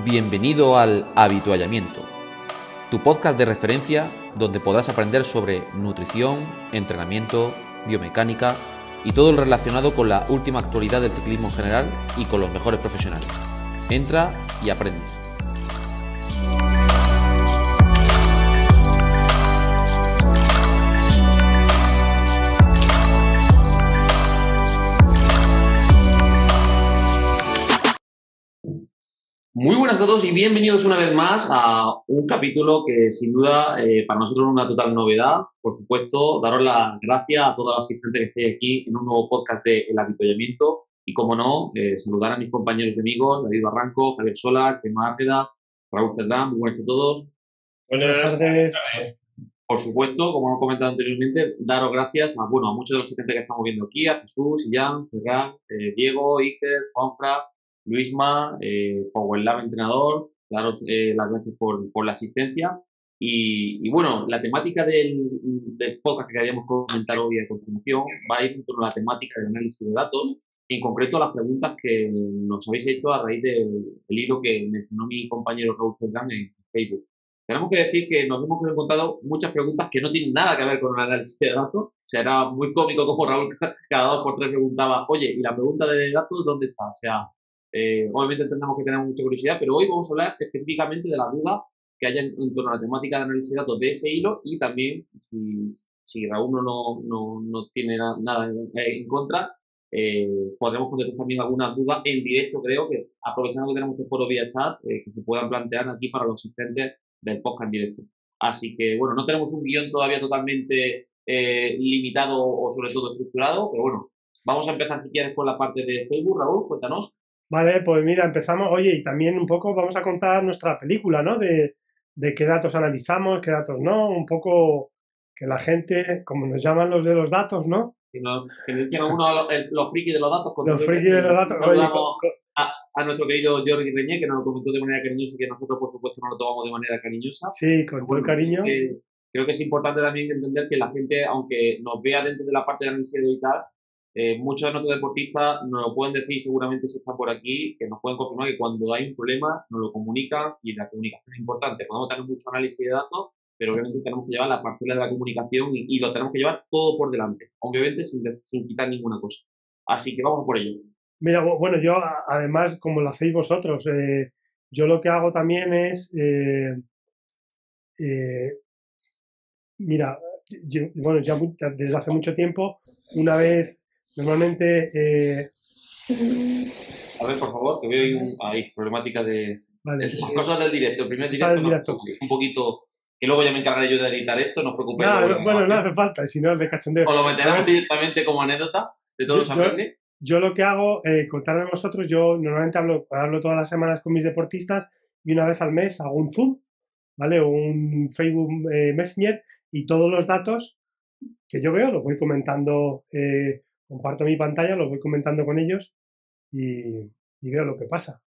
Bienvenido al Habituallamiento, tu podcast de referencia donde podrás aprender sobre nutrición, entrenamiento, biomecánica y todo lo relacionado con la última actualidad del ciclismo en general y con los mejores profesionales. Entra y aprende. Muy buenas a todos y bienvenidos una vez más a un capítulo que sin duda para nosotros es una total novedad. Por supuesto, daros las gracias a todos los asistentes que estéis aquí en un nuevo podcast de El Habituallamiento y, como no, saludar a mis compañeros y amigos, David Barranco, Javier Sola, Chema Ácedas, Raúl Cerdán. Muy buenas a todos. Buenas tardes. Por supuesto, como hemos comentado anteriormente, daros gracias a muchos de los asistentes que estamos viendo aquí, a Jesús, Ian, Ferran, Diego, Iker, Juanfra, Luisma, Power Lab entrenador, daros las gracias por la asistencia. Y bueno, la temática del podcast que queríamos comentar hoy a continuación va a ir en torno a la temática del análisis de datos, en concreto las preguntas que nos habéis hecho a raíz del hilo que mencionó mi compañero Raúl Cerdán en Facebook. Tenemos que decir que nos hemos encontrado muchas preguntas que no tienen nada que ver con el análisis de datos. O sea, era muy cómico como Raúl cada 2 por 3 preguntaba, oye, ¿y la pregunta de datos dónde está? O sea, obviamente entendemos que tenemos mucha curiosidad, pero hoy vamos a hablar específicamente de la duda que haya en torno a la temática de análisis de datos de ese hilo y también, si Raúl no tiene nada en contra, podremos contestar también algunas dudas en directo, creo, que aprovechando que tenemos este foro vía chat, que se puedan plantear aquí para los asistentes del podcast en directo. Así que, bueno, no tenemos un guión todavía totalmente limitado o sobre todo estructurado, pero bueno, vamos a empezar si quieres con la parte de Facebook. Raúl, cuéntanos. Vale, pues mira, empezamos. Oye, y también un poco vamos a contar nuestra película, ¿no? De qué datos analizamos, qué datos no, un poco que la gente, como nos llaman los de los datos, ¿no? Que nos dicen uno los frikis de los datos. Los frikis de los datos. Oye, a nuestro querido Jordi Reñé, que nos lo comentó de manera cariñosa y que nosotros, por supuesto, no lo tomamos de manera cariñosa. Sí, con todo el cariño. Creo que es importante también entender que la gente, aunque nos vea dentro de la parte de análisis y tal, muchos de nuestros deportistas nos lo pueden decir, seguramente si están por aquí, que nos pueden confirmar que cuando hay un problema nos lo comunican y la comunicación es importante. Podemos tener mucho análisis de datos, pero obviamente tenemos que llevar la parcela de la comunicación y lo tenemos que llevar todo por delante, obviamente sin quitar ninguna cosa. Así que vamos por ello. Mira, bueno, yo además, como lo hacéis vosotros, yo lo que hago también es, mira, bueno, ya desde hace mucho tiempo, una vez, normalmente... A ver, por favor, que veo ahí problemática de... Vale, las cosas del directo. El primer directo un poquito... Que luego ya me encargaré yo de editar esto, no os preocupéis. Bueno, no hace falta, si no es de cachondeo. O lo meteremos directamente como anécdota de todos los aprendiz. Yo lo que hago, contarme a vosotros, yo normalmente hablo todas las semanas con mis deportistas y una vez al mes hago un Zoom, ¿vale? O un Facebook Messenger y todos los datos que yo veo los voy comentando, comparto mi pantalla, los voy comentando con ellos y veo lo que pasa.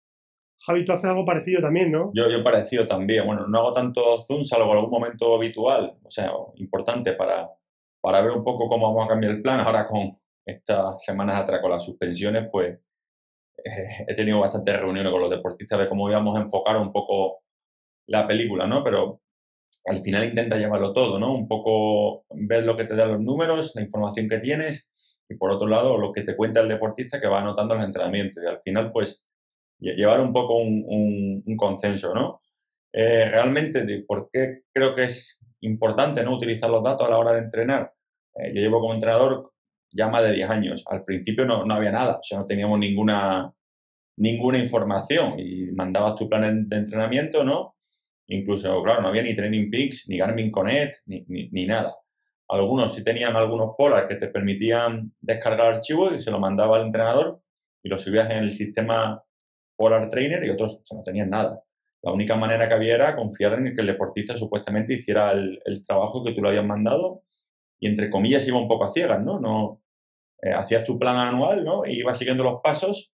Javi, tú haces algo parecido también, ¿no? Yo parecido también. Bueno, no hago tanto Zoom, salvo algún momento habitual, o sea, importante para ver un poco cómo vamos a cambiar el plan. Ahora con estas semanas atrás, con las suspensiones, pues he tenido bastantes reuniones con los deportistas de cómo íbamos a enfocar un poco la película, ¿no? Pero al final intenta llevarlo todo, ¿no? Un poco ver lo que te dan los números, la información que tienes y, por otro lado, lo que te cuenta el deportista que va anotando los entrenamientos. Y al final, pues, llevar un poco un consenso, ¿no? Realmente, ¿por qué creo que es importante no utilizar los datos a la hora de entrenar? Yo llevo como entrenador ya más de 10 años. Al principio no había nada, o sea, no teníamos ninguna información y mandabas tu plan de entrenamiento, ¿no? Incluso, claro, no había ni Training Peaks, ni Garmin Connect, ni nada. Algunos sí tenían algunos polars que te permitían descargar archivos y se lo mandaba al entrenador y lo subías en el sistema Polar Trainer y otros no tenían nada. La única manera que había era confiar en que el deportista supuestamente hiciera el trabajo que tú le habías mandado y, entre comillas, iba un poco a ciegas, ¿no? Hacías tu plan anual, ¿no? Y ibas siguiendo los pasos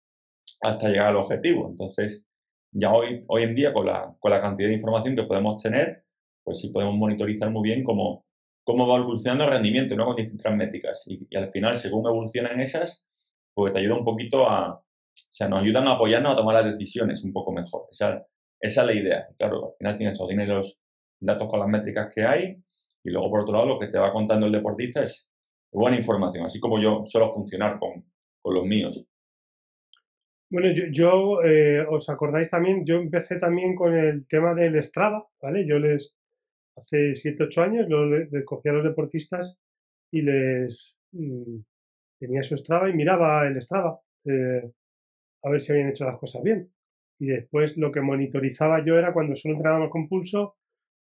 hasta llegar al objetivo. Entonces, ya hoy en día, con la cantidad de información que podemos tener, pues sí podemos monitorizar muy bien cómo va evolucionando el rendimiento, ¿no? Con distintas métricas. Y al final, según evolucionan esas, pues te ayuda un poquito o sea, nos ayudan a apoyarnos a tomar las decisiones un poco mejor. Esa esa es la idea. Claro, al final tienes los datos con las métricas que hay y luego, por otro lado, lo que te va contando el deportista es buena información, así como yo suelo funcionar con los míos. Bueno, ¿os acordáis también? Yo empecé también con el tema del Strava, ¿vale? Hace 7, 8 años, les cogía a los deportistas y tenía su Strava y miraba el Strava, a ver si habían hecho las cosas bien. Y después lo que monitorizaba yo era cuando solo entrenábamos con pulso,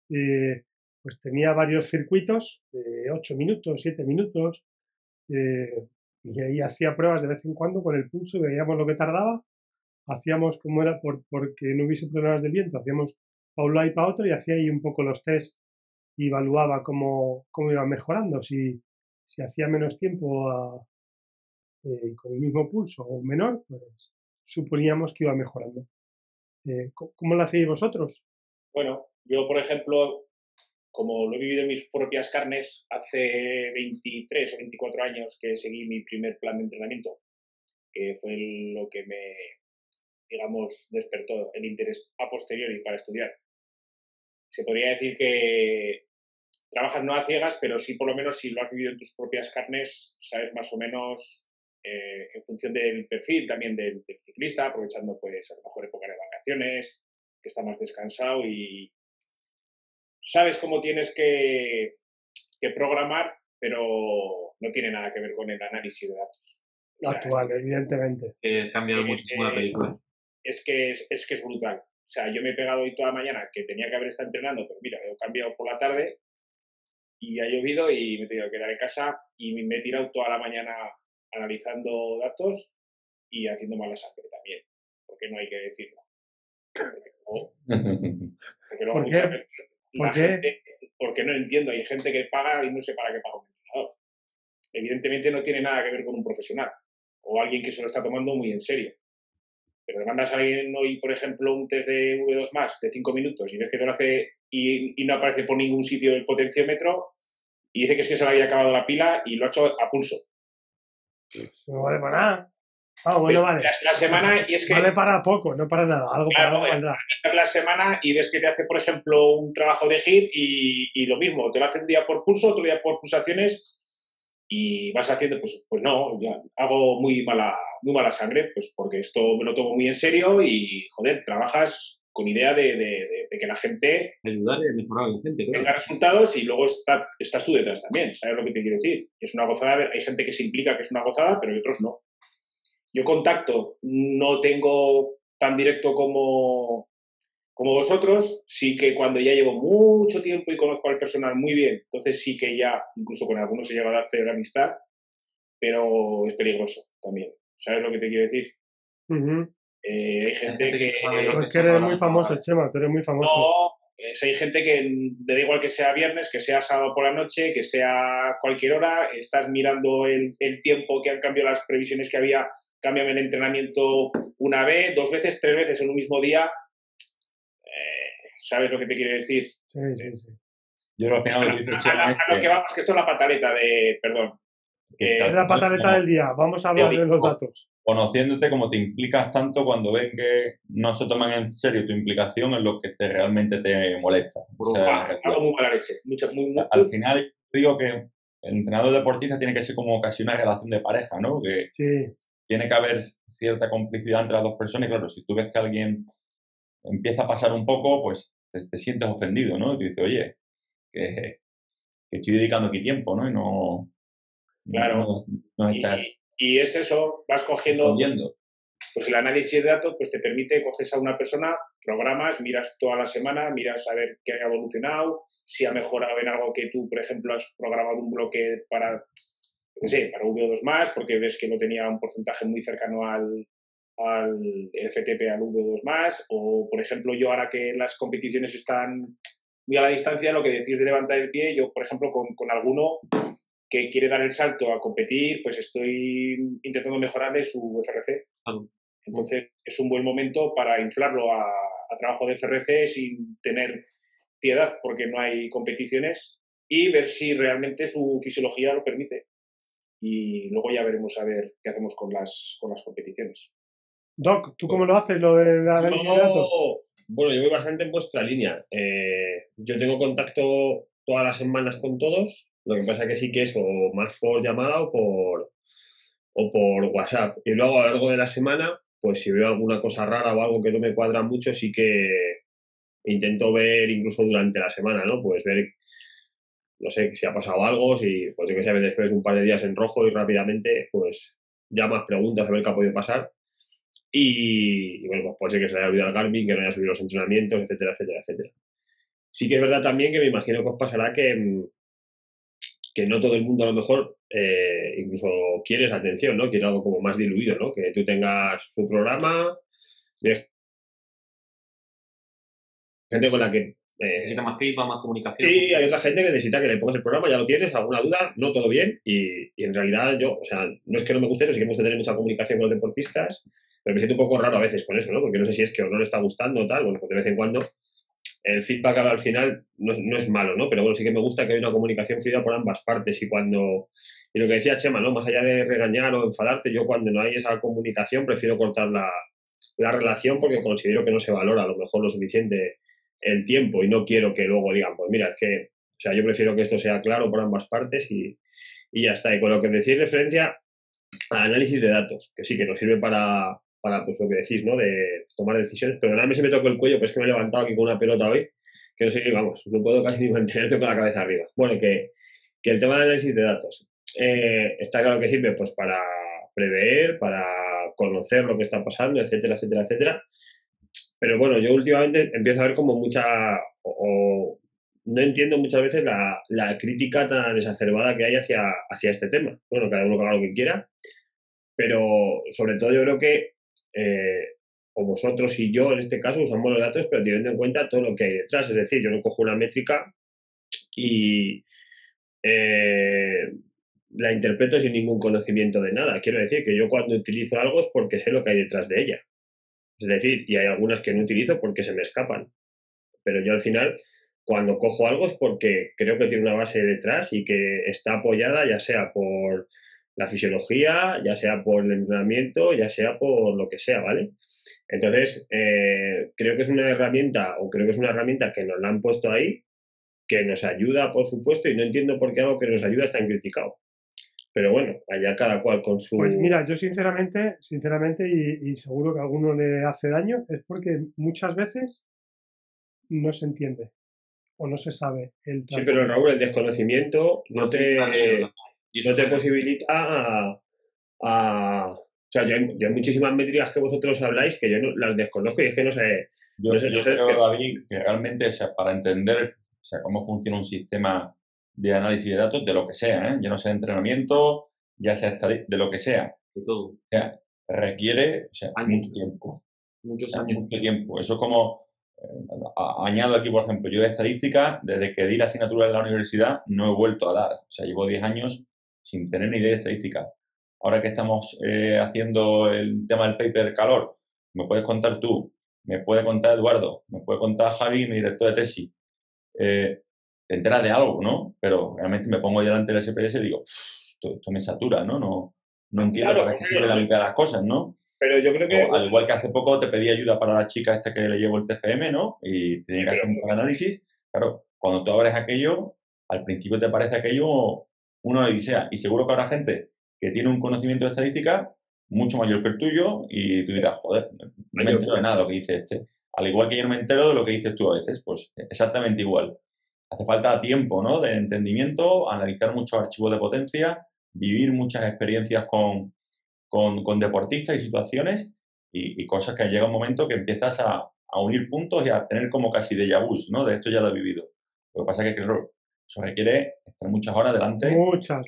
pues tenía varios circuitos de 8 minutos, 7 minutos, y ahí hacía pruebas de vez en cuando con el pulso, veíamos lo que tardaba, hacíamos como era porque no hubiese problemas de viento, hacíamos para un lado y para otro y hacía ahí un poco los test y evaluaba cómo iba mejorando, si hacía menos tiempo con el mismo pulso o menor, pues suponíamos que iba mejorando. ¿Cómo lo hacéis vosotros? Bueno, yo, por ejemplo, como lo he vivido en mis propias carnes, hace 23 o 24 años que seguí mi primer plan de entrenamiento, que fue lo que me, digamos, despertó el interés a posteriori para estudiar. Se podría decir que trabajas no a ciegas, pero sí por lo menos si lo has vivido en tus propias carnes, sabes más o menos en función del perfil también del ciclista, aprovechando pues a lo mejor épocas de vacaciones, que está más descansado y sabes cómo tienes que programar, pero no tiene nada que ver con el análisis de datos. O sea, Actual, evidentemente. Ha cambiado muchísimo la película. Es que es brutal. O sea, yo me he pegado hoy toda la mañana que tenía que haber estado entrenando, pero mira, he cambiado por la tarde y ha llovido y me he tenido que quedar en casa y me he tirado toda la mañana analizando datos y haciendo mala sangre también, porque no hay que decirlo. Porque luego ¿Por muchas qué? veces ¿Por qué? gente, porque no entiendo, hay gente que paga y no sé para qué paga un entrenador. Evidentemente no tiene nada que ver con un profesional o alguien que se lo está tomando muy en serio. Pero le mandas a alguien hoy, por ejemplo, un test de V2 más de 5 minutos y ves que te lo hace y no aparece por ningún sitio el potenciómetro y dice que es que se le había acabado la pila y lo ha hecho a pulso. Eso no vale para nada. Ah, bueno, vale. La semana y es que... Vale para poco, no para nada. Algo Claro, para algo valdrá. la semana y ves que te hace, por ejemplo, un trabajo de HIIT y lo mismo, te lo hace un día por pulso, otro día por pulsaciones y vas haciendo, pues no, ya hago muy mala sangre, pues porque esto me lo tomo muy en serio y, joder, trabajas con idea de que la gente Ayudar y mejorar a la gente, claro. tenga resultados y luego estás tú detrás también, ¿sabes lo que te quiero decir? Es una gozada, hay gente que se implica que es una gozada, pero hay otros no. Yo contacto no tengo tan directo como vosotros, sí que cuando ya llevo mucho tiempo y conozco al personal muy bien, entonces sí que ya, incluso con algunos he llegado a hacer amistad, pero es peligroso también. ¿Sabes lo que te quiero decir? Hay gente que... Es que eres muy famoso, Chema, tú eres muy famoso. No, hay gente que le da igual que sea viernes, que sea sábado por la noche, que sea cualquier hora, estás mirando el tiempo que han cambiado las previsiones que había, cámbiame el entrenamiento una vez, 2 veces, 3 veces en un mismo día. ¿Sabes lo que te quiero decir? Sí, sí, sí. Yo al final lo que dice Chema a lo que vamos, que esto es la pataleta de... Perdón. Es la pataleta del día. Vamos a hablar de los datos. Conociéndote, como te implicas tanto cuando ven que no se toman en serio tu implicación en lo que realmente te molesta. O sea, algo muy mala leche. Al final, digo que el entrenador deportista tiene que ser como casi una relación de pareja, ¿no? Que sí. Tiene que haber cierta complicidad entre las dos personas y claro, si tú ves que alguien empieza a pasar un poco, pues te sientes ofendido, ¿no? Y tú dices, oye, que estoy dedicando aquí tiempo, ¿no? Y no... Claro. No estás... Y es eso, vas cogiendo... Pues el análisis de datos pues te permite, coges a una persona, programas, miras toda la semana, miras a ver qué ha evolucionado, si ha mejorado en algo que tú, por ejemplo, has programado un bloque para V2 más, porque ves que no tenía un porcentaje muy cercano al FTP, al V2 más, o por ejemplo yo ahora que las competiciones están muy a la distancia, lo que decís de levantar el pie, yo por ejemplo con alguno que quiere dar el salto a competir, pues estoy intentando mejorarle su FRC. Entonces es un buen momento para inflarlo a trabajo de FRC sin tener piedad, porque no hay competiciones, y ver si realmente su fisiología lo permite. Y luego ya veremos a ver qué hacemos con las competiciones. Doc, ¿tú cómo lo haces, lo de la análisis de datos? Bueno, yo voy bastante en vuestra línea. Yo tengo contacto todas las semanas con todos, lo que pasa que sí que es o más por llamada o por WhatsApp. Y luego a lo largo de la semana, pues si veo alguna cosa rara o algo que no me cuadra mucho, sí que intento ver incluso durante la semana, ¿no? Pues ver, no sé, si ha pasado algo, si, pues yo que sé, a veces ves un par de días en rojo y rápidamente, pues llamas, preguntas a ver qué ha podido pasar. Y bueno, pues puede ser que se haya olvidado el Garmin, que no haya subido los entrenamientos, etcétera, etcétera, etcétera. Sí que es verdad también que me imagino que os pasará que no todo el mundo a lo mejor incluso quiere esa atención, ¿no? Quiere algo como más diluido, ¿no? Que tú tengas su programa, de gente con la que... necesita más feedback, más comunicación. Sí, hay otra gente que necesita que le pongas el programa, ya lo tienes, alguna duda, no todo bien, y en realidad yo, o sea, no es que no me guste eso, sí que me gusta tener mucha comunicación con los deportistas, pero me siento un poco raro a veces con eso, ¿no? Porque no sé si es que o no le está gustando o tal, bueno, pues de vez en cuando el feedback al final no es malo, ¿no? Pero bueno, sí que me gusta que haya una comunicación fluida por ambas partes y y lo que decía Chema, ¿no? Más allá de regañar o enfadarte, yo cuando no hay esa comunicación prefiero cortar la relación porque considero que no se valora a lo mejor lo suficiente el tiempo y no quiero que luego digan, pues mira, es que, o sea, yo prefiero que esto sea claro por ambas partes y ya está. Y con lo que decís referencia a análisis de datos, que sí, que nos sirve para pues lo que decís, ¿no? De tomar decisiones. Perdonadme si me toco el cuello, pero es que me he levantado aquí con una pelota hoy, que no sé ni, vamos, no puedo casi ni mantenerme con la cabeza arriba. Bueno, que el tema de análisis de datos está claro que sirve pues para prever, para conocer lo que está pasando, etcétera, etcétera, etcétera. Pero bueno, yo últimamente empiezo a ver como o no entiendo muchas veces la crítica tan exacerbada que hay hacia este tema. Bueno, cada uno que haga lo que quiera, pero sobre todo yo creo que o vosotros y yo en este caso usamos los datos, pero teniendo en cuenta todo lo que hay detrás. Es decir, yo no cojo una métrica y la interpreto sin ningún conocimiento de nada. Quiero decir que yo cuando utilizo algo es porque sé lo que hay detrás de ella. Es decir, y hay algunas que no utilizo porque se me escapan. Pero yo al final, cuando cojo algo es porque creo que tiene una base detrás y que está apoyada ya sea por la fisiología, ya sea por el entrenamiento, ya sea por lo que sea, ¿vale? Entonces, creo que es una herramienta, o creo que es una herramienta que nos la han puesto ahí, que nos ayuda, por supuesto, y no entiendo por qué algo que nos ayuda es tan criticado. Pero bueno, allá cada cual con su... Pues mira, yo sinceramente, y seguro que a alguno le hace daño, es porque muchas veces no se entiende o no se sabe el Sí, pero Raúl, el desconocimiento no te posibilita o sea, yo hay muchísimas métricas que vosotros habláis que yo no, las desconozco y es que no sé... Yo creo, David, que realmente, o sea, para entender, o sea, cómo funciona un sistema de análisis de datos, de lo que sea, ¿eh? Yo no sé, de entrenamiento, ya sea de lo que sea. De todo. O sea, requiere, o sea, mucho tiempo. Muchos años. Mucho tiempo. Eso como, añado aquí, por ejemplo, yo de estadística, desde que di la asignatura en la universidad, no he vuelto a dar. O sea, llevo 10 años sin tener ni idea de estadística. Ahora que estamos haciendo el tema del paper calor, ¿me puedes contar tú? Me puede contar Eduardo, me puede contar Javi, mi director de tesis. Te enteras de algo, ¿no? Pero realmente me pongo delante del SPS y digo, esto me satura, ¿no? No entiendo para qué sirve la mitad de las cosas, ¿no? Pero yo creo que... Al igual que hace poco te pedí ayuda para la chica esta que le llevo el TFM, ¿no? Y tenía que hacer un análisis. Claro, cuando tú abres aquello, al principio te parece aquello una odisea. Y seguro que habrá gente que tiene un conocimiento de estadística mucho mayor que el tuyo y tú dirás, joder, no me entero de nada de lo que dice este. Al igual que yo no me entero de lo que dices tú a veces, pues exactamente igual. Hace falta tiempo, ¿no? De entendimiento, analizar muchos archivos de potencia, vivir muchas experiencias con deportistas y situaciones y cosas que llega un momento que empiezas a unir puntos y a tener como casi déjà vu, ¿no? De esto ya lo he vivido. Lo que pasa es que eso requiere estar muchas horas delante. Muchas.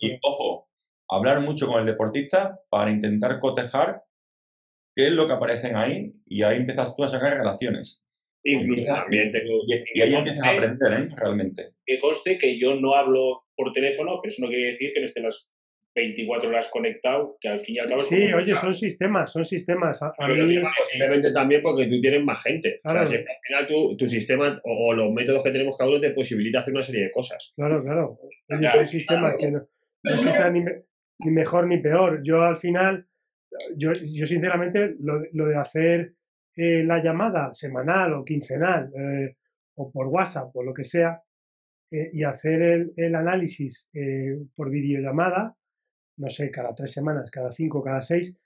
Y ojo, hablar mucho con el deportista para intentar cotejar qué es lo que aparecen ahí y ahí empiezas tú a sacar relaciones. Incluso también tengo... Y ahí empiezas a aprender, ¿eh? Realmente. Que conste que yo no hablo por teléfono, pero eso no quiere decir que no esté las 24 horas conectado, que al fin y al cabo... Sí, oye, son sistemas. A mí... Simplemente también porque tú tienes más gente. Claro. O sea, si al final tu sistema o los métodos que tenemos cada uno te posibilita hacer una serie de cosas. Claro. Hay sistemas que no es que sea ni mejor ni peor. Yo al final, yo sinceramente, lo de hacer la llamada semanal o quincenal o por WhatsApp o lo que sea y hacer el análisis por videollamada, no sé, cada 3 semanas, cada 5, cada 6,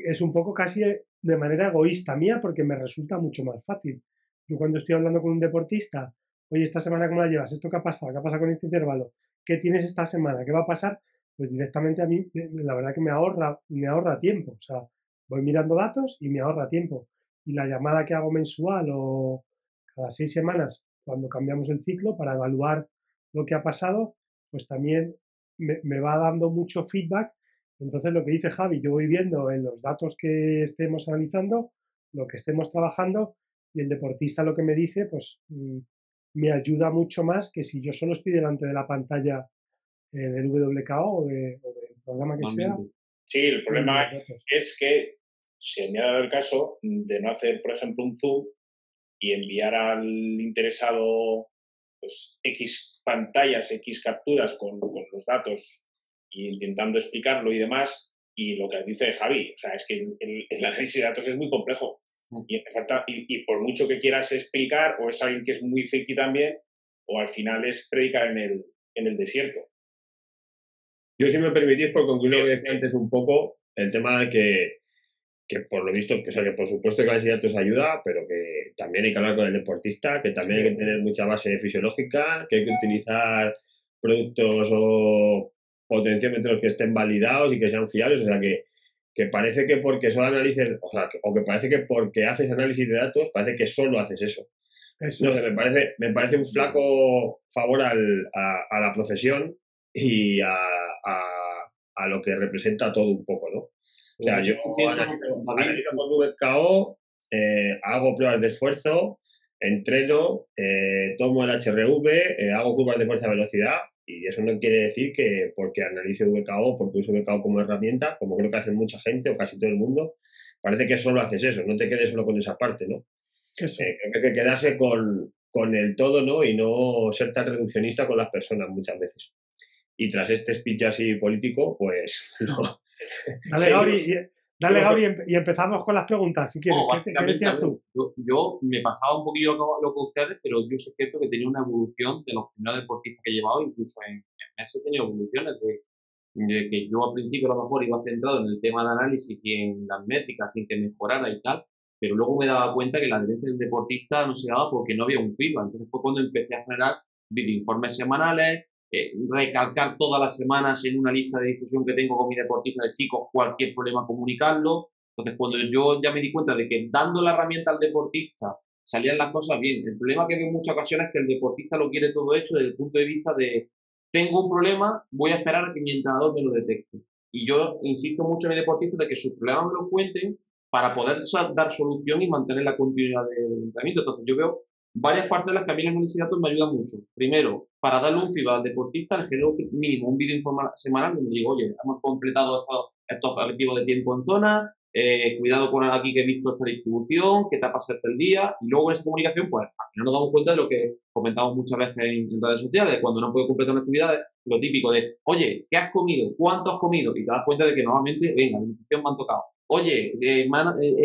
es un poco casi de manera egoísta mía porque me resulta mucho más fácil. Yo cuando estoy hablando con un deportista, oye, esta semana ¿cómo la llevas? ¿Esto qué ha pasado? ¿Qué ha pasado con este intervalo? ¿Qué tienes esta semana? ¿Qué va a pasar? Pues directamente a mí, la verdad que me ahorra tiempo. O sea, voy mirando datos y me ahorra tiempo. Y la llamada que hago mensual o cada 6 semanas, cuando cambiamos el ciclo para evaluar lo que ha pasado, pues también me va dando mucho feedback. Entonces, lo que dice Javi, yo voy viendo en los datos que estemos analizando, lo que estemos trabajando, y el deportista lo que me dice, pues me ayuda mucho más que si yo solo estoy delante de la pantalla del WKO o del programa que sea. Sí, el problema es que se me ha dado el caso de no hacer, por ejemplo, un Zoom y enviar al interesado pues, X pantallas, X capturas con los datos y intentando explicarlo y demás, y lo que dice Javi, o sea, es que el análisis de datos es muy complejo y por mucho que quieras explicar, o es alguien que es muy friki también, o al final es predicar en el desierto. Yo, si me permitís, por concluir lo que decía antes un poco, el tema de que por lo visto, o sea, que por supuesto que el análisis de datos ayuda, pero que también hay que hablar con el deportista, que también hay que tener mucha base fisiológica, que hay que utilizar productos o potenciómetros que estén validados y que sean fiables, o sea, que parece que porque solo analices, o sea, o que parece que porque haces análisis de datos, parece que solo haces eso. No sé, me parece un flaco favor a la profesión y a lo que representa todo un poco, ¿no? O sea, yo analizo con VKO, hago pruebas de esfuerzo, entreno, tomo el HRV, hago curvas de fuerza-velocidad, y eso no quiere decir que porque analice VKO, porque uso VKO como herramienta, como creo que hace mucha gente o casi todo el mundo, parece que solo haces eso, no te quedes solo con esa parte, ¿no? Creo que hay que quedarse con el todo, ¿no? Y no ser tan reduccionista con las personas muchas veces. Y tras este speech así político, pues no. Dale, Gauri, y empezamos con las preguntas, si quieres. ¿Qué decías tú? Yo me pasaba un poquillo lo que ustedes, pero yo sé que tenía una evolución de los primeros deportistas que he llevado, incluso en meses he tenido evoluciones de que yo al principio a lo mejor iba centrado en el tema de análisis y en las métricas sin que mejorara y tal, pero luego me daba cuenta que la adherencia del deportista no se daba porque no había un feedback. Entonces fue cuando empecé a generar videoinformes semanales, recalcar todas las semanas en una lista de difusión que tengo con mi deportista de chicos cualquier problema comunicarlo. Entonces cuando yo ya me di cuenta de que dando la herramienta al deportista salían las cosas bien. El problema que veo en muchas ocasiones es que el deportista lo quiere todo hecho desde el punto de vista de tengo un problema, voy a esperar a que mi entrenador me lo detecte. Y yo insisto mucho en mi deportista de que sus problemas me los cuenten para poder dar solución y mantener la continuidad del entrenamiento. Entonces yo veo varias parcelas que a mí el análisis de datos me ayudan mucho. Primero, para darle un feedback al deportista, le genero mínimo un vídeo semanal donde digo, oye, hemos completado estos objetivos de tiempo en zona, cuidado con aquí que he visto esta distribución, qué te ha pasado el día, y luego en esa comunicación, pues al final nos damos cuenta de lo que comentamos muchas veces en redes sociales, cuando no puedo completar una actividad, lo típico de, oye, ¿qué has comido? ¿Cuánto has comido? Y te das cuenta de que normalmente, venga, la nutrición me han tocado. Oye, he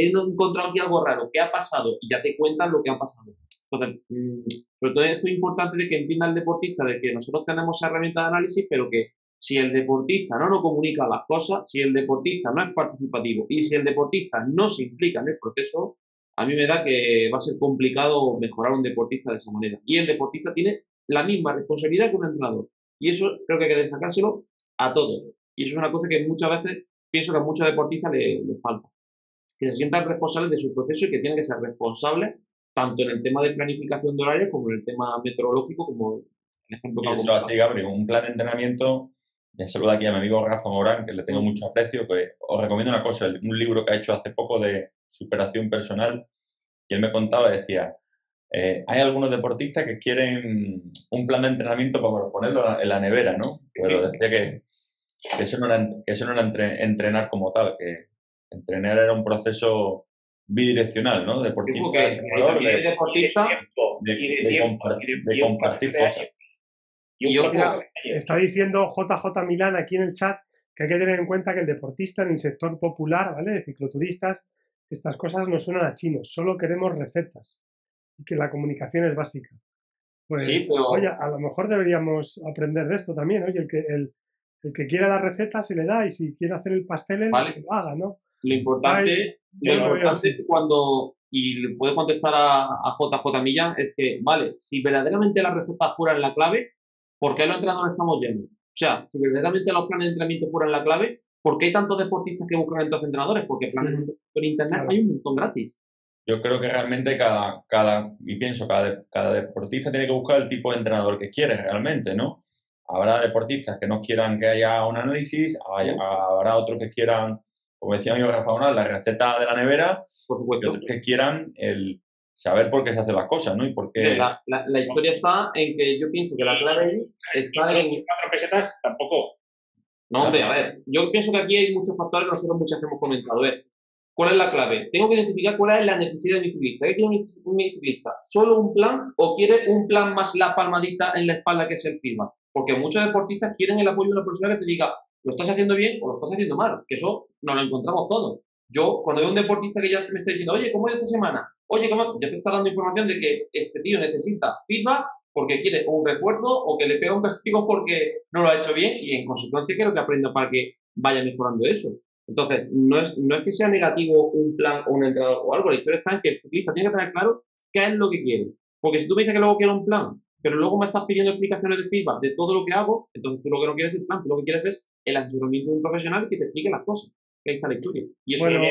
encontrado aquí algo raro, ¿qué ha pasado? Y ya te cuentan lo que ha pasado. Entonces, sobre todo esto es importante de que entienda el deportista de que nosotros tenemos herramientas de análisis, pero que si el deportista no nos comunica las cosas, si el deportista no es participativo y si el deportista no se implica en el proceso, a mí me da que va a ser complicado mejorar un deportista de esa manera. Y el deportista tiene la misma responsabilidad que un entrenador. Y eso creo que hay que destacárselo a todos. Y eso es una cosa que muchas veces pienso que a muchos deportistas les falta. Que se sientan responsables de su proceso y que tienen que ser responsables tanto en el tema de planificación de horarios como en el tema meteorológico, como el ejemplo que hago. Eso así, Gabriel, un plan de entrenamiento. Me saluda aquí a mi amigo Rafa Morán, que le tengo mucho aprecio, que os recomiendo una cosa, un libro que ha hecho hace poco de superación personal, y él me contaba, decía, hay algunos deportistas que quieren un plan de entrenamiento para ponerlo en la nevera, ¿no? Pero decía que eso no era entrenar como tal, que entrenar era un proceso bidireccional, ¿no? Deportista, de compartir cosas. Y está diciendo JJ Milán aquí en el chat que hay que tener en cuenta que el deportista en el sector popular, ¿vale? De cicloturistas, estas cosas nos suenan a chinos, solo queremos recetas y que la comunicación es básica. Pues, Sí, pero oye, a lo mejor deberíamos aprender de esto también. Oye, el que quiera la receta se le da y si quiere hacer el pastel, vale, que lo haga, ¿no? lo importante, Yo lo veo así. cuando, y le puedo contestar a JJ Millán, es que, vale, si verdaderamente las recetas fueran la clave, ¿por qué los entrenadores estamos yendo? O sea, si verdaderamente los planes de entrenamiento fueran la clave, ¿por qué hay tantos deportistas que buscan entonces entrenadores? Porque planes por internet Claro. hay un montón gratis. Yo creo que realmente cada deportista tiene que buscar el tipo de entrenador que quiere realmente, ¿no? Habrá deportistas que no quieran que haya un análisis, habrá otros que quieran, como decía mi amigo Rafa Bonal, la receta de la nevera, Por y supuesto. otros que quieran el saber por qué se hacen las cosas, ¿no? Y por qué... La historia está en que yo pienso que la clave está en... 4 pesetas tampoco. No, hombre, a ver, yo pienso que aquí hay muchos factores que nosotros muchas hemos comentado. ¿Cuál es la clave? Tengo que identificar cuál es la necesidad de mi ciclista. ¿Qué quiere un ciclista? ¿Solo un plan o quiere un plan más la palmadita en la espalda que es el feedback? Porque muchos deportistas quieren el apoyo de una persona que te diga, lo estás haciendo bien o lo estás haciendo mal, que eso nos lo encontramos todos. Yo, cuando veo un deportista que ya me está diciendo, oye, ¿cómo es esta semana? Oye, ¿cómo? Ya te está dando información de que este tío necesita feedback porque quiere un refuerzo o que le pega un castigo porque no lo ha hecho bien y en consecuencia quiero que aprenda para que vaya mejorando eso. Entonces, no es que sea negativo un plan o un entrenador o algo, la historia está en que el ciclista tiene que tener claro qué es lo que quiere. Porque si tú me dices que luego quiero un plan, pero luego me estás pidiendo explicaciones de feedback de todo lo que hago, entonces tú lo que no quieres es el plan, tú lo que quieres es el asesoramiento de un profesional que te explique las cosas. Que ahí está la historia. Y eso Bueno,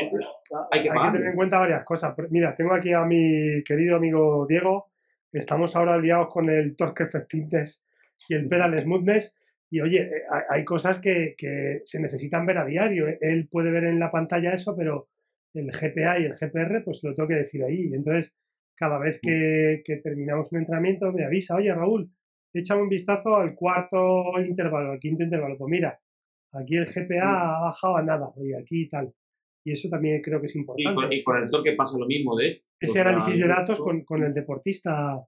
hay que tener en cuenta varias cosas. Mira, tengo aquí a mi querido amigo Diego. Estamos ahora liados con el Torque Effectiveness y el Pedal Smoothness. Y oye, hay cosas que se necesitan ver a diario. Él puede ver en la pantalla eso, pero el GPA y el GPR, pues lo tengo que decir ahí. Entonces, cada vez que terminamos un entrenamiento, me avisa, oye, Raúl, echa un vistazo al cuarto intervalo, al quinto intervalo. Pues mira, aquí el GPA ha bajado a nada, oye, aquí y tal. Y eso también creo que es importante. Y con el Torque pasa lo mismo, de hecho. Ese análisis de datos con el deportista,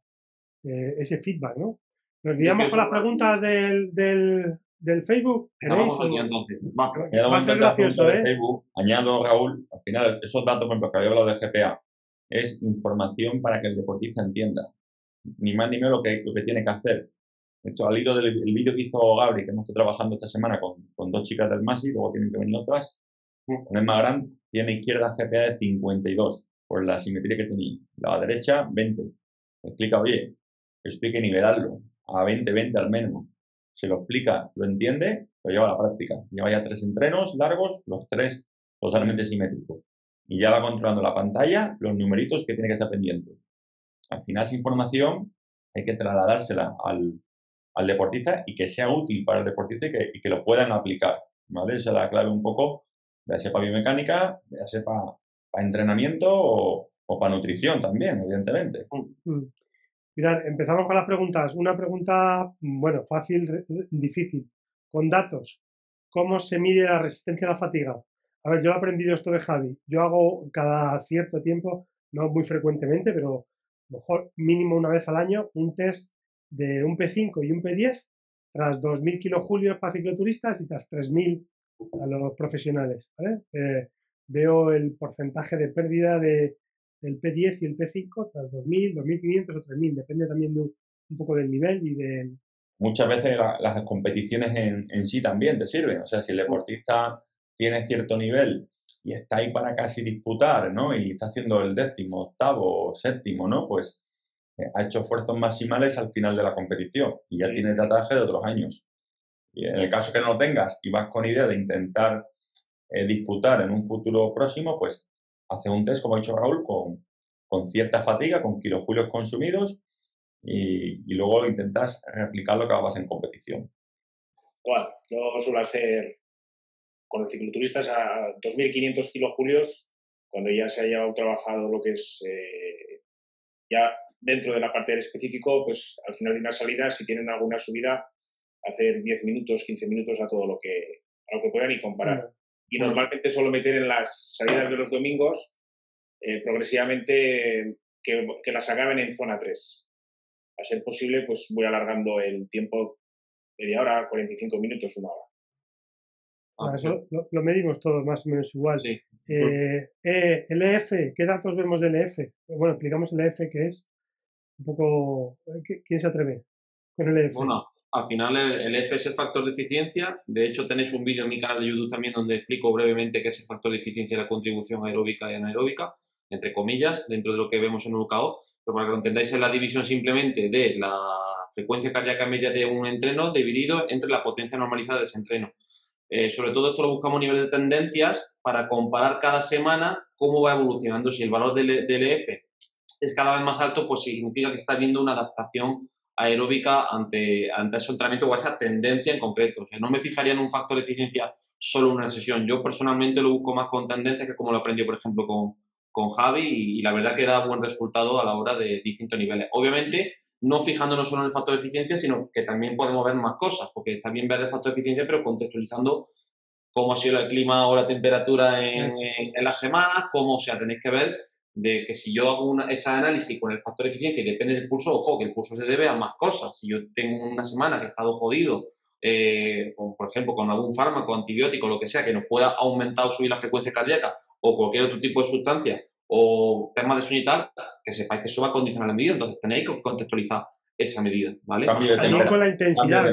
ese feedback, ¿no? ¿Nos guiamos con las preguntas del Facebook? Vamos aquí entonces. Va a ser gracioso, ¿eh? Facebook, añado, Raúl, al final, esos datos, por ejemplo, que había hablado de GPA, es información para que el deportista entienda, ni más ni menos lo que tiene que hacer. Esto al hilo del vídeo que hizo Gabri, que hemos estado trabajando esta semana con 2 chicas del MASI, luego tienen que venir otras, con el más grande, tiene izquierda GPA de 52, por la simetría que tenía. La derecha, 20. Explica, oye, esto hay que nivelarlo a 20, 20 al menos. Se lo explica, lo entiende, lo lleva a la práctica. Lleva ya 3 entrenos largos, los 3 totalmente simétricos. Y ya va controlando la pantalla, los numeritos que tiene que estar pendiente. Al final, esa información hay que trasladársela al deportista y que sea útil para el deportista y que lo puedan aplicar, ¿vale? Esa es la clave un poco, ya sea para biomecánica, ya sea para entrenamiento o para nutrición también, evidentemente. Mirad, empezamos con las preguntas. Una pregunta, bueno, fácil, difícil. Con datos, ¿cómo se mide la resistencia a la fatiga? A ver, yo he aprendido esto de Javi. Yo hago cada cierto tiempo, no muy frecuentemente, pero a lo mejor mínimo una vez al año, un test de un P5 y un P10 tras 2.000 kilojulios para cicloturistas y tras 3.000 a los profesionales, ¿vale? Veo el porcentaje de pérdida del P10 y el P5 tras 2.000, 2.500 o 3.000, depende también de un poco del nivel y de... Muchas veces las competiciones en sí también te sirven, o sea, si el deportista tiene cierto nivel y está ahí para casi disputar, ¿no? Y está haciendo el 10º, 8º, 7º, ¿no? Pues ha hecho esfuerzos maximales al final de la competición y ya tiene dataje de otros años. Y en el caso que no lo tengas y vas con idea de intentar disputar en un futuro próximo, pues hace un test, como ha dicho Raúl, con cierta fatiga, con kilojulios consumidos y luego intentas replicar lo que hagas en competición. Bueno, yo suelo hacer con los cicloturistas a 2.500 kilojulios cuando ya se haya trabajado lo que es ya dentro de la parte del específico, pues al final de una salida, si tienen alguna subida, hacer 10 minutos, 15 minutos a todo lo que puedan y comparar. Y normalmente suelo meter en las salidas de los domingos progresivamente que las acaben en zona 3. A ser posible, pues voy alargando el tiempo media hora, 45 minutos, 1 hora. Eso lo medimos todos más o menos igual. Sí. LF, ¿qué datos vemos de LF? Bueno, explicamos LF, que es un poco... ¿Quién se atreve con LF? Bueno, al final el F es el factor de eficiencia. De hecho, tenéis un vídeo en mi canal de YouTube también donde explico brevemente qué es el factor de eficiencia y la contribución aeróbica y anaeróbica, entre comillas, dentro de lo que vemos en UKO. Pero para que lo entendáis, es la división simplemente de la frecuencia cardíaca media de un entreno dividido entre la potencia normalizada de ese entreno. Sobre todo esto lo buscamos a nivel de tendencias para comparar cada semana cómo va evolucionando. Si el valor del F es cada vez más alto, pues significa que está habiendo una adaptación aeróbica ante ese entrenamiento o a esa tendencia en concreto. O sea, no me fijaría en un factor de eficiencia solo en una sesión. Yo personalmente lo busco más con tendencias, que como lo aprendió, por ejemplo, con Javi, y la verdad que da buen resultado a la hora de distintos niveles. Obviamente, no fijándonos solo en el factor de eficiencia, sino que también podemos ver más cosas, porque está bien ver el factor de eficiencia, pero contextualizando cómo ha sido el clima o la temperatura en las semanas, cómo, o sea, tenéis que ver de que si yo hago ese análisis con el factor de eficiencia y depende del pulso, ojo, que el pulso se debe a más cosas. Si yo tengo una semana que he estado jodido, por ejemplo, con algún fármaco, antibiótico, lo que sea, que nos pueda aumentar o subir la frecuencia cardíaca o cualquier otro tipo de sustancia o temas de sueño y tal, que sepáis que eso va a condicionar la medida. Entonces tenéis que contextualizar esa medida, ¿vale? También con la intensidad,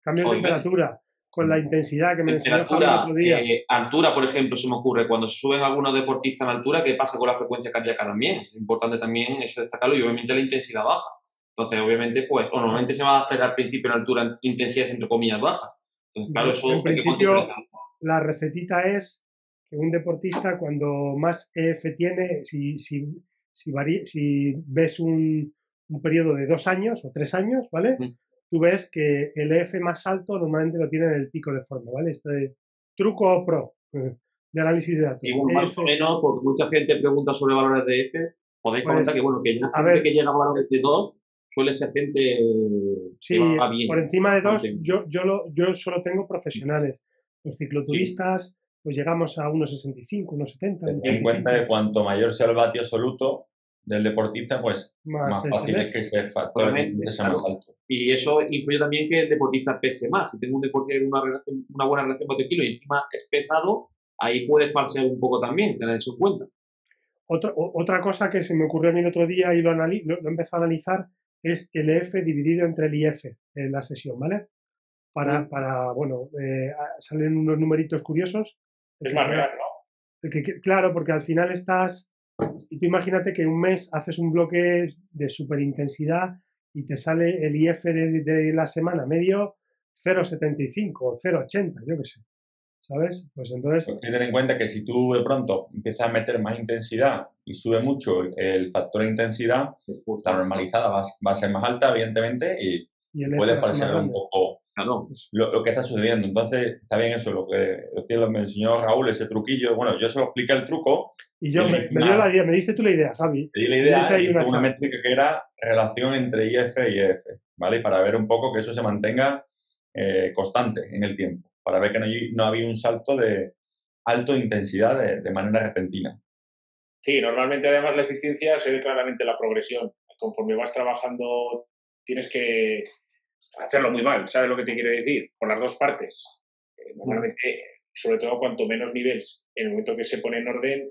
cambio de temperatura. Con la intensidad que me enseñó Javi el otro día. Altura, por ejemplo, se me ocurre, cuando se suben algunos deportistas en altura, ¿qué pasa con la frecuencia cardíaca también? Es importante también eso destacarlo, y obviamente la intensidad baja. Entonces, obviamente, pues, o normalmente se va a hacer al principio en altura intensidades entre comillas bajas. Entonces, claro, eso en principio, la recetita es que un deportista, cuando más EF tiene, si ves un periodo de 2 años o 3 años, ¿vale? Tú ves que el EF más alto normalmente lo tiene en el pico de forma, ¿vale? Este truco pro de análisis de datos. Y bueno, más o menos, porque mucha gente pregunta sobre valores de EF, podéis comentar que, bueno, que ya gente que llega a valores de 2 suele ser gente que va bien. Por encima de 2, yo solo tengo profesionales. Los cicloturistas, pues llegamos a 1,65, 1,70. Ten en cuenta que cuanto mayor sea el vatio absoluto del deportista, pues más fácil es que ese factor de eficiencia sea más alto. Y eso influye también que el deportista pese más. Si tengo un deportista con una buena relación vatio-kilo y encima es pesado, ahí puede falsear un poco también, tener eso en cuenta. Otra cosa que se me ocurrió a mí el otro día y lo empecé a analizar es el EF dividido entre el IF en la sesión, ¿vale? Bueno, salen unos numeritos curiosos. Es más real, ¿no? Claro, porque al final y tú imagínate que un mes haces un bloque de súper intensidad y te sale el IF de la semana medio 0,75 o 0,80, yo qué sé. ¿Sabes? Pues entonces... Pues ten en cuenta que si tú de pronto empiezas a meter más intensidad y sube mucho el factor de intensidad, la normalizada va a ser más alta, evidentemente, y puede falsear un poco lo que está sucediendo. Entonces, está bien eso, lo que me enseñó Raúl, ese truquillo. Bueno, yo se lo expliqué el truco. Y yo me diste tú la idea, Javi. Me di la idea y una métrica que era relación entre IF y EF, ¿vale? Para ver un poco que eso se mantenga constante en el tiempo, para ver que no había un salto de alto de intensidad de manera repentina. Sí, normalmente además la eficiencia se ve claramente la progresión. Conforme vas trabajando tienes que hacerlo muy mal, ¿sabes lo que te quiero decir? Por las dos partes. Normalmente, sobre todo cuanto menos niveles, en el momento que se pone en orden,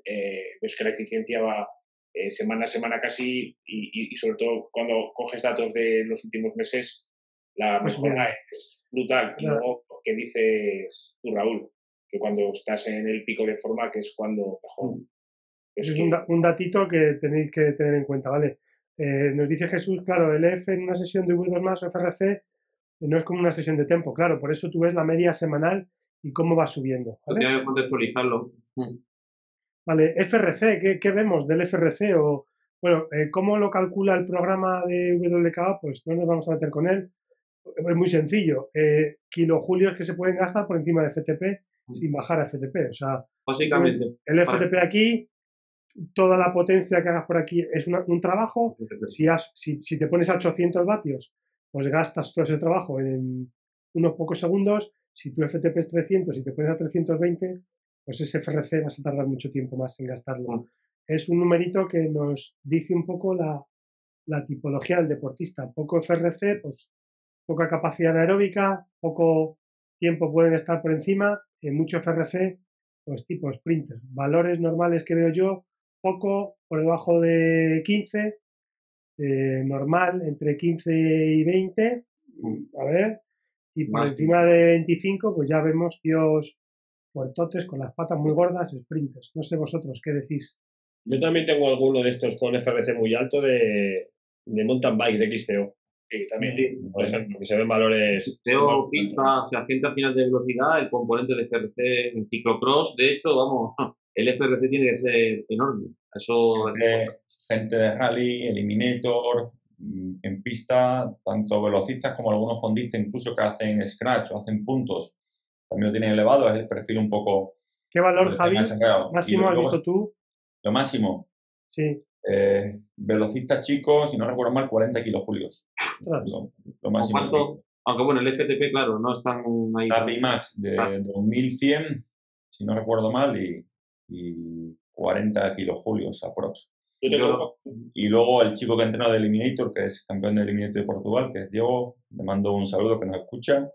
ves que la eficiencia va semana a semana casi, y sobre todo cuando coges datos de los últimos meses, la mejora es brutal. Y luego, ¿qué dices tú, Raúl? Que cuando estás en el pico de forma, que es cuando mejor. Es un datito que tenéis que tener en cuenta, ¿vale? Nos dice Jesús, claro, el EF en una sesión de V2 más o FRC no es como una sesión de tempo, claro, por eso tú ves la media semanal y cómo va subiendo. ¿Vale? Tienes que contextualizarlo. Vale, FRC, ¿qué vemos del FRC? Bueno, ¿cómo lo calcula el programa de WKO? Pues no nos vamos a meter con él. Es muy sencillo. Kilojulios que se pueden gastar por encima de FTP sin bajar a FTP. O sea, básicamente, el FTP aquí, toda la potencia que hagas por aquí es un trabajo. Si te pones a 800 vatios, pues gastas todo ese trabajo en unos pocos segundos. Si tu FTP es 300 y te pones a 320, pues ese FRC vas a tardar mucho tiempo más en gastarlo. Es un numerito que nos dice un poco la tipología del deportista. Poco FRC, pues poca capacidad anaeróbica, poco tiempo pueden estar por encima, mucho FRC, pues tipo sprinter. Valores normales que veo yo, poco por debajo de 15, normal entre 15 y 20, a ver, y por Más encima de 25 pues ya vemos tíos fuertotes con las patas muy gordas, sprinters. No sé vosotros qué decís. Yo también tengo alguno de estos con FRC muy alto de mountain bike, de XCO. Sí, también. Por ejemplo, que se ven valores. Veo pista, o sea, gente al final de velocidad, el componente de FRC en ciclocross, de hecho, vamos, el FRC tiene que ser enorme. Eso gente de rally, eliminator, en pista, tanto velocistas como algunos fondistas, incluso que hacen scratch o hacen puntos, también lo tienen elevado, es el perfil un poco. ¿Qué valor, Javi, máximo has visto tú? Lo máximo. Sí. Velocistas chicos, si no recuerdo mal, 40 kilojulios. Lo máximo. Aunque bueno, el FTP, claro, no están ahí. La Pimax de 2100, si no recuerdo mal, y 40 kilojulios aprox. Y luego el chico que entrenó de Eliminator, que es campeón de Eliminator de Portugal, que es Diego, le mando un saludo que nos escucha,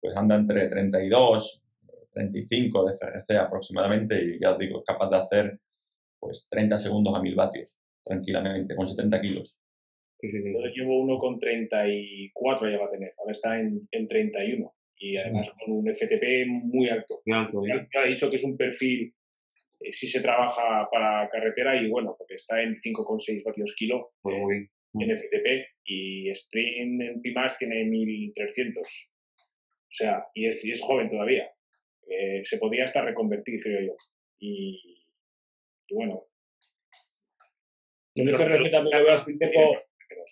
pues anda entre 32, 35 de FRC aproximadamente, y ya os digo, es capaz de hacer pues 30 segundos a 1000 vatios, tranquilamente, con 70 kilos. Yo llevo uno con 34, ya va a tener, ahora está en 31, y además con un FTP muy alto. Ya ha dicho que es un perfil, si se trabaja para carretera, y bueno, porque está en 5,6 vatios kilo en FTP, y sprint en Pimax tiene 1300. O sea, y es joven todavía. Se podría hasta reconvertir, creo yo. Y bueno. Yo en FRC también lo veo así un poco.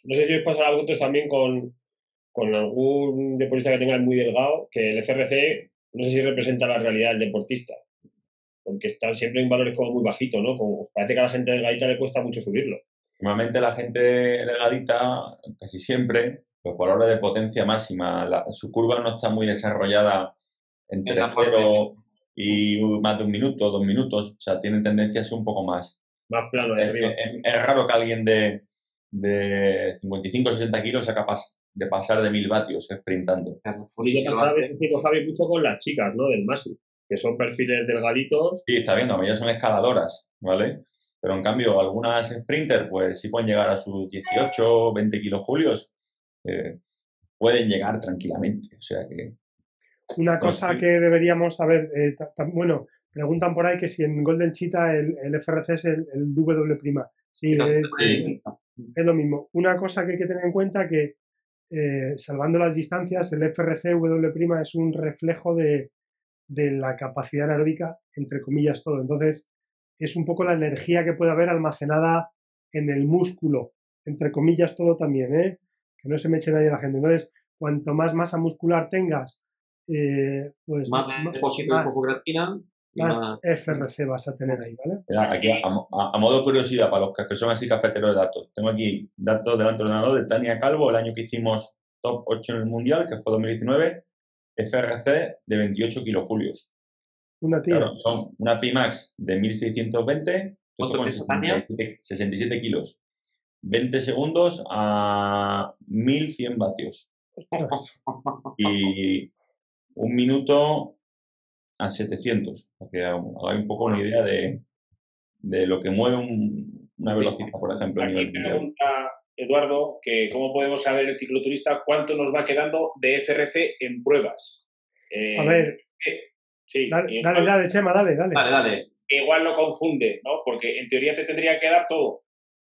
No sé si os pasará a vosotros también con algún deportista que tenga muy delgado, que el FRC no sé si representa la realidad del deportista. Porque están siempre en valores como muy bajitos, ¿no? Como parece que a la gente delgadita le cuesta mucho subirlo. Normalmente la gente delgadita, casi siempre, los valores de potencia máxima, su curva no está muy desarrollada entre 0 y más de 1 minuto, 2 minutos, o sea, tienen tendencia a ser un poco más plano de arriba. Es raro que alguien de 55 o 60 kilos sea capaz de pasar de 1000 vatios sprintando. Y yo pasaba Javi mucho con las chicas, ¿no? Del Masi, que son perfiles delgaditos. Sí, está viendo, ya son escaladoras, ¿vale? Pero en cambio, algunas sprinters, pues sí pueden llegar a sus 18, 20 kilojulios. Pueden llegar tranquilamente, o sea que... Una cosa que deberíamos saber, bueno, preguntan por ahí que si en Golden Cheetah el FRC es el W'. Sí, es lo mismo. Una cosa que hay que tener en cuenta que, salvando las distancias, el FRC W' es un reflejo de la capacidad aeróbica, entre comillas, todo. Entonces, es un poco la energía que puede haber almacenada en el músculo, entre comillas, todo también, que no se me eche nadie la gente. Entonces, cuanto más masa muscular tengas, pues más depósito de fosfocreatina, más FRC vas a tener ahí, ¿vale? Aquí, a modo de curiosidad, para los que son así cafeteros de datos, tengo aquí datos delante del ordenador de Tania Calvo, el año que hicimos top 8 en el Mundial, que fue 2019, FRC de 28 kilojulios. Una tía. Claro, son una Pimax de 1620, ¿cuánto con pesa, Tania? 67 kilos. 20 segundos a 1100 vatios. Y 1 minuto a 700, para que hagáis un poco una idea de lo que mueve una velocidad, por ejemplo. Aquí me pregunta Eduardo que cómo podemos saber el cicloturista cuánto nos va quedando de FRC en pruebas. A ver, sí, dale, Chema, dale. Igual lo confunde, ¿no? Porque en teoría te tendría que dar todo,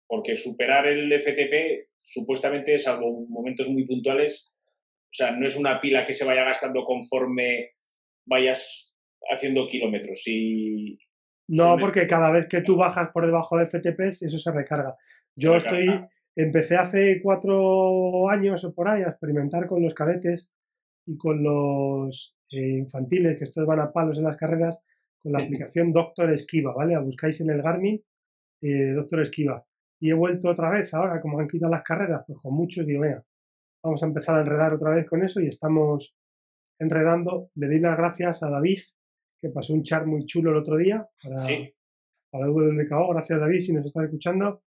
porque superar el FTP supuestamente, salvo momentos muy puntuales, o sea, no es una pila que se vaya gastando conforme vayas haciendo kilómetros. No, porque cada vez que tú bajas por debajo de FTPs, eso se recarga. Yo empecé hace 4 años o por ahí a experimentar con los cadetes y con los infantiles, que estos van a palos en las carreras, con la aplicación Doctor Esquiva, ¿vale? La buscáis en el Garmin, Doctor Esquiva. Y he vuelto otra vez ahora, como han quitado las carreras, pues con muchos digo, venga, vamos a empezar a enredar otra vez con eso y estamos enredando. Le doy las gracias a David, que pasó un chat muy chulo el otro día para WKO. Gracias, David, si nos estás escuchando.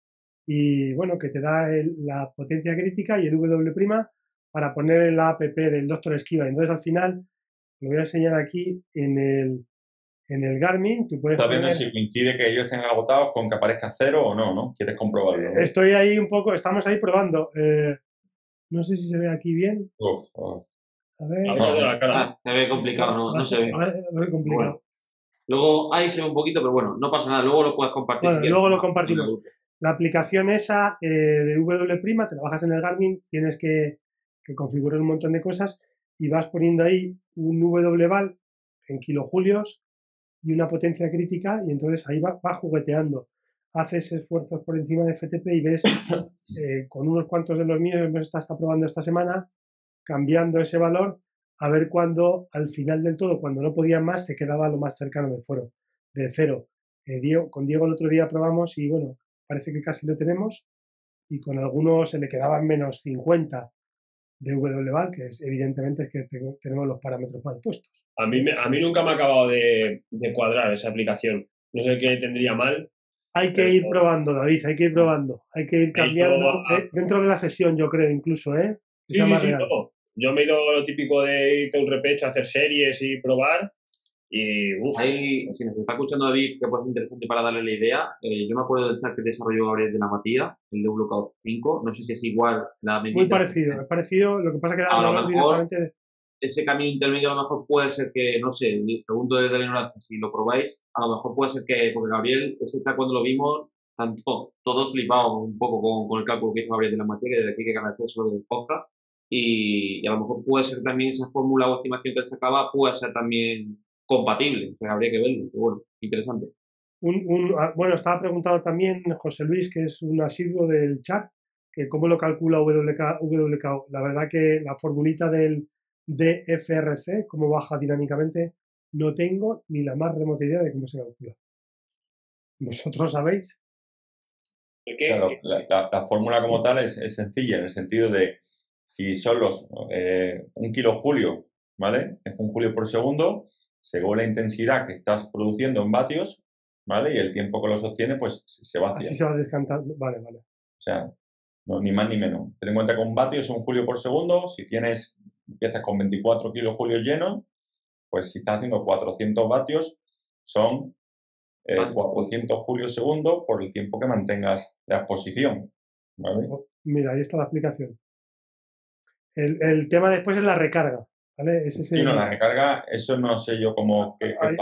Y bueno, que te da la potencia crítica y el W' para poner en la app del Doctor Esquiva. Entonces, al final, lo voy a enseñar aquí en el Garmin. Tú puedes Estás viendo poner... si coincide que ellos estén agotados con que aparezca 0 o no, ¿no? ¿Quieres comprobarlo? ¿No? Estoy ahí un poco, estamos ahí probando. No sé si se ve aquí bien. A ver. Se ve complicado, no se ve. Muy complicado. Bueno, luego ahí se ve un poquito, pero bueno, no pasa nada. Luego lo puedes compartir. Bueno, si luego quieres, lo compartimos. La aplicación esa de W', te la bajas en el Garmin, tienes que configurar un montón de cosas y vas poniendo ahí un W-val en kilojulios y una potencia crítica, y entonces ahí va jugueteando. Haces esfuerzos por encima de FTP y ves con unos cuantos de los míos, hemos estado probando esta semana, cambiando ese valor, a ver cuándo al final del todo, cuando no podía más, se quedaba lo más cercano de cero. Con Diego el otro día probamos y bueno, parece que casi lo tenemos, y con algunos se le quedaban menos 50 de W-val, que es evidentemente es que tenemos los parámetros mal puestos. A mí nunca me ha acabado de cuadrar esa aplicación. No sé qué tendría mal. Hay que ir probando, David, hay que ir probando. Hay que ir cambiando dentro de la sesión, yo creo, incluso, ¿eh? Sí, no. Yo me he ido lo típico de irte a un repecho, hacer series y probar. Y ahí, si nos está escuchando David, que puede ser interesante para darle la idea, yo me acuerdo del chat que desarrolló Gabriel de la Matía, el de Blockout 5, no sé si es igual la medida. Muy parecido, es parecido, lo que pasa que da a lo mejor ese camino intermedio a lo mejor puede ser que, no sé, pregunto desde la ignorancia, si lo probáis, a lo mejor puede ser que, porque Gabriel, ese chat cuando lo vimos, todos flipamos un poco con el cálculo que hizo Gabriel de la Matía, que desde aquí hay que agradecer eso del podcast, y a lo mejor puede ser también esa fórmula o estimación que él sacaba, puede ser también compatible, pero habría que verlo, pero bueno, interesante. Bueno, estaba preguntado también José Luis, que es un asiduo del chat, que cómo lo calcula WKO. La verdad que la formulita del DFRC, cómo baja dinámicamente, no tengo ni la más remota idea de cómo se calcula. ¿Vosotros sabéis? Claro, la fórmula como tal es sencilla, en el sentido de si son los 1 kilojulio, ¿vale? Es 1 julio por segundo, según la intensidad que estás produciendo en vatios, ¿vale? Y el tiempo que lo sostiene, pues se vacía. Así se va descantando, vale. O sea, no, ni más ni menos. Ten en cuenta que un vatio es 1 julio por segundo. Si empiezas con 24 kilojulios llenos, pues si estás haciendo 400 vatios, son 400 julios segundo por el tiempo que mantengas la exposición, ¿vale? Mira, ahí está la explicación. El tema después es la recarga, ¿vale? La recarga, eso no sé yo cómo...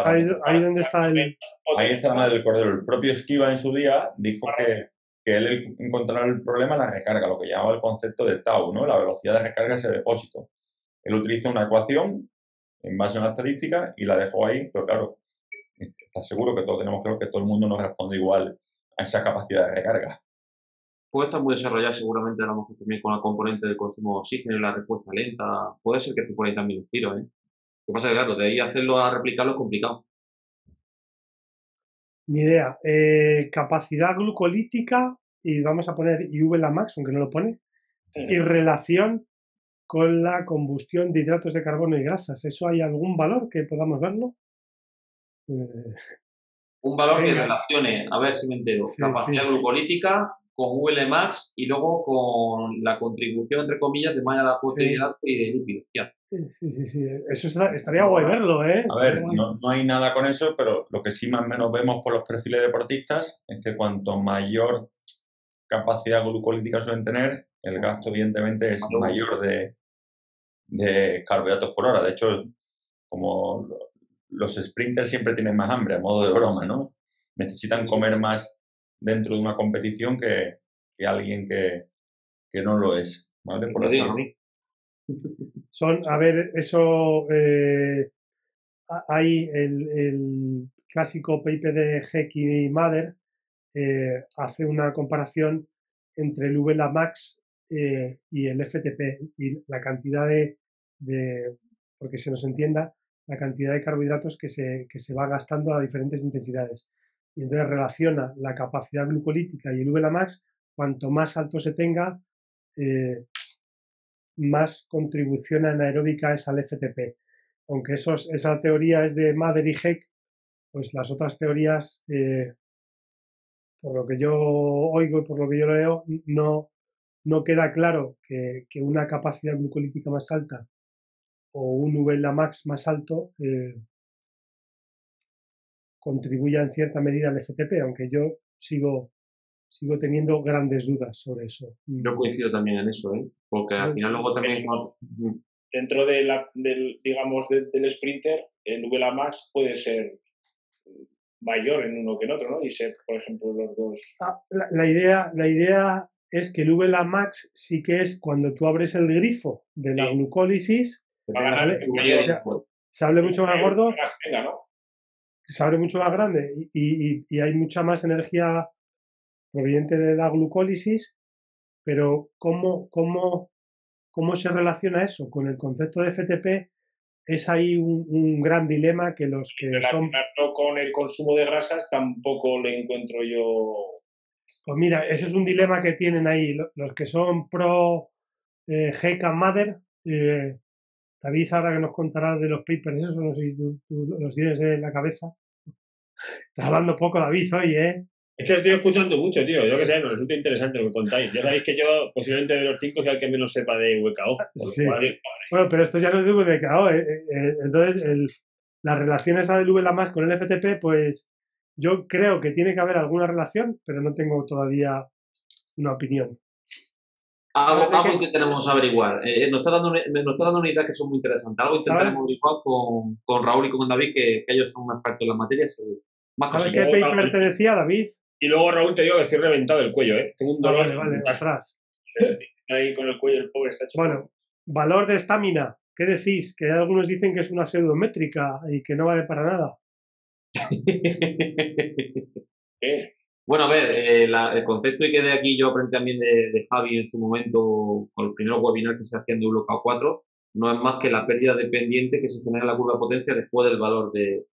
Ahí donde está el... Ahí está la del cordero. El propio Esquiva en su día dijo que él encontró el problema en la recarga, lo que llamaba el concepto de tau, ¿no? La velocidad de recarga de ese depósito. Él utilizó una ecuación en base a una estadística y la dejó ahí, pero claro, ¿estás seguro que todos tenemos claro que todo el mundo no responde igual a esa capacidad de recarga? Puede estar muy desarrollada seguramente a lo mejor también con la componente del consumo de oxígeno y la respuesta lenta. Puede ser que esté por ahí también los tiros, ¿eh? Lo que pasa es que, claro, de ahí hacerlo a replicarlo es complicado. Ni idea. Capacidad glucolítica, y vamos a poner IV la max, aunque no lo pone, y relación con la combustión de hidratos de carbono y grasas. ¿Eso hay algún valor que podamos verlo? Un valor que relacione, a ver si me entero, capacidad glucolítica con VLmax y luego con la contribución, entre comillas, de malla de aporte de hidratos y de lípidos. Sí. Eso estaría guay verlo, ¿eh? A ver, no hay nada con eso, pero lo que sí más o menos vemos por los perfiles deportistas es que cuanto mayor capacidad glucolítica suelen tener, el gasto evidentemente es mayor de carbohidratos por hora. De hecho, como los sprinters siempre tienen más hambre, a modo de broma, ¿no? Necesitan comer más dentro de una competición que alguien que no lo es, ¿vale? Por así. A ver, eso hay el clásico paper de Heck y Mather, hace una comparación entre el VLA max y el FTP y la cantidad porque se nos entienda, la cantidad de carbohidratos que se va gastando a diferentes intensidades. Y entonces relaciona la capacidad glucolítica y el VLA max, cuanto más alto se tenga, más contribución anaeróbica es al FTP. Aunque esa teoría es de Mather y Heck, pues las otras teorías, por lo que yo oigo y por lo que yo leo, no queda claro que una capacidad glucolítica más alta un VLA-max más alto contribuya en cierta medida al FTP, aunque yo sigo teniendo grandes dudas sobre eso. Yo coincido también en eso, porque al final luego también... Dentro del Sprinter, el VLA Max puede ser mayor en uno que en otro, ¿no? Y ser, por ejemplo, los dos... La idea es que el VLA Max sí que es cuando tú abres el grifo de la glucólisis, se abre mucho más gordo, se abre mucho más grande y hay mucha más energía proveniente de la glucólisis, pero ¿cómo se relaciona eso con el concepto de FTP? Es ahí un gran dilema que los que son... con el consumo de grasas tampoco le encuentro yo... Pues mira, ese es un dilema que tienen ahí los que son pro GCAM Mother. David, ahora que nos contará de los papers, eso no sé si tú los tienes en la cabeza. Estás hablando poco, David, hoy, Es que estoy escuchando mucho, tío. Yo que sé, nos resulta interesante lo que contáis. Ya sabéis que yo, posiblemente de los 5, soy el que menos sepa de WKO. Sí. Bueno, pero esto ya no es de WKO. Entonces, las relaciones del VLA+ con el FTP, pues yo creo que tiene que haber alguna relación, pero no tengo todavía una opinión. Algo que tenemos que averiguar. Nos está dando una idea que son muy interesantes. Algo intentaremos averiguar con Raúl y con David, que ellos son expertos en la materia. ¿Sabes qué paper te decía, David? Y luego, Raúl, te digo que estoy reventado del cuello, Tengo un dolor. Vale, atrás. Ahí con el cuello el pobre está hecho. Bueno, valor de estamina. ¿Qué decís? Que algunos dicen que es una pseudométrica y que no vale para nada. Bueno, a ver, el concepto que de aquí yo aprendí también de Javi en su momento con los primeros webinars que se hacían de VLOCKOUT 4, no es más que la pérdida de pendiente que se genera en la curva de potencia después del valor del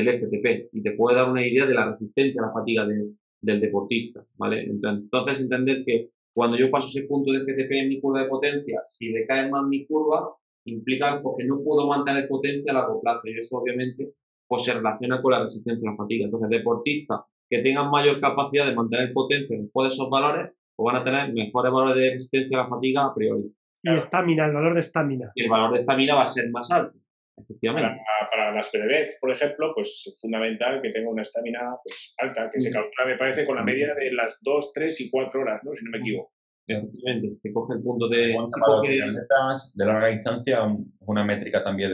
FTP, y te puede dar una idea de la resistencia a la fatiga del deportista, ¿vale? Entonces, entender que cuando yo paso ese punto de FTP en mi curva de potencia, si decae más mi curva, implica porque no puedo mantener potencia a largo plazo, y eso obviamente pues se relaciona con la resistencia a la fatiga. Entonces, deportistas que tengan mayor capacidad de mantener potencia después de esos valores, pues van a tener mejores valores de resistencia a la fatiga a priori. Y estamina, el valor de estamina. Y el valor de estamina va a ser más alto, efectivamente. Para las PDBs, por ejemplo, pues es fundamental que tenga una estamina pues, alta, que se calcula, me parece, con la media de las 2, 3 y 4 horas, ¿no? Si no me equivoco. Efectivamente, se coge el punto de... atletas de larga distancia, una métrica también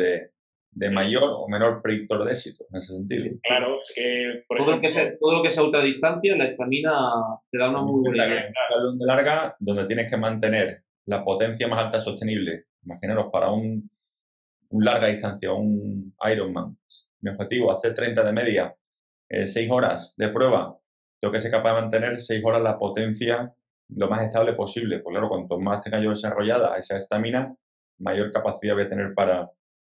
de mayor o menor predictor de éxito, en ese sentido. Claro, es que, por todo ejemplo... todo lo que sea ultradistancia, la estamina te da una muy buena idea. De larga, donde tienes que mantener la potencia más alta sostenible. Imaginaros, para un larga distancia, un Ironman, mi objetivo, hacer 30 de media, 6 horas de prueba, tengo que ser capaz de mantener 6 horas la potencia lo más estable posible. Pues claro, cuanto más tenga yo desarrollada esa estamina, mayor capacidad voy a tener para...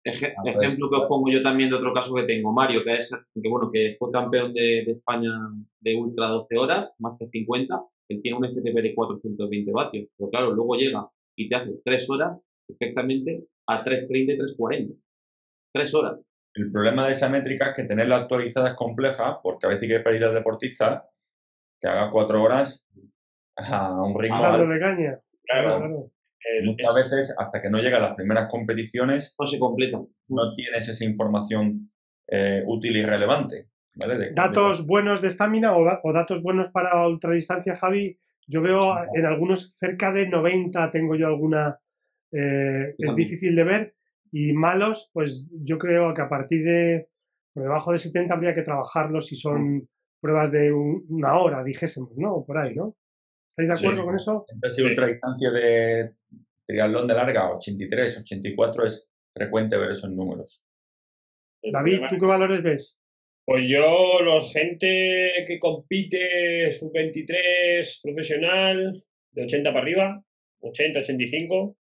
Ejemplo que os pongo yo también de otro caso que tengo, Mario, que fue campeón de España de ultra 12 horas, Master 50, él tiene un FTP de 420 vatios, pero claro, luego llega y te hace 3 horas perfectamente a 3.30 y 3.40. 3 horas. El problema de esa métrica es que tenerla actualizada es compleja, porque a veces hay que pedir al deportista que haga 4 horas a un ritmo alto de caña. Claro. Muchas veces, hasta que no llega a las primeras competiciones, no se completa. No tienes esa información útil y relevante. ¿Vale? Datos buenos de estamina o datos buenos para ultradistancia, Javi. Yo veo en algunos cerca de 90, tengo yo alguna, es difícil de ver, y malos, pues yo creo que a partir de por debajo de 70 habría que trabajarlos si son pruebas de una hora, dijésemos, ¿no? Por ahí, ¿no? ¿Estáis de acuerdo con eso? Entonces, ultradistancia de triatlón de larga, 83, 84, es frecuente ver esos números. David, ¿tú qué valores ves? Pues yo, gente que compite sub-23 profesional, de 80 para arriba, 80, 85.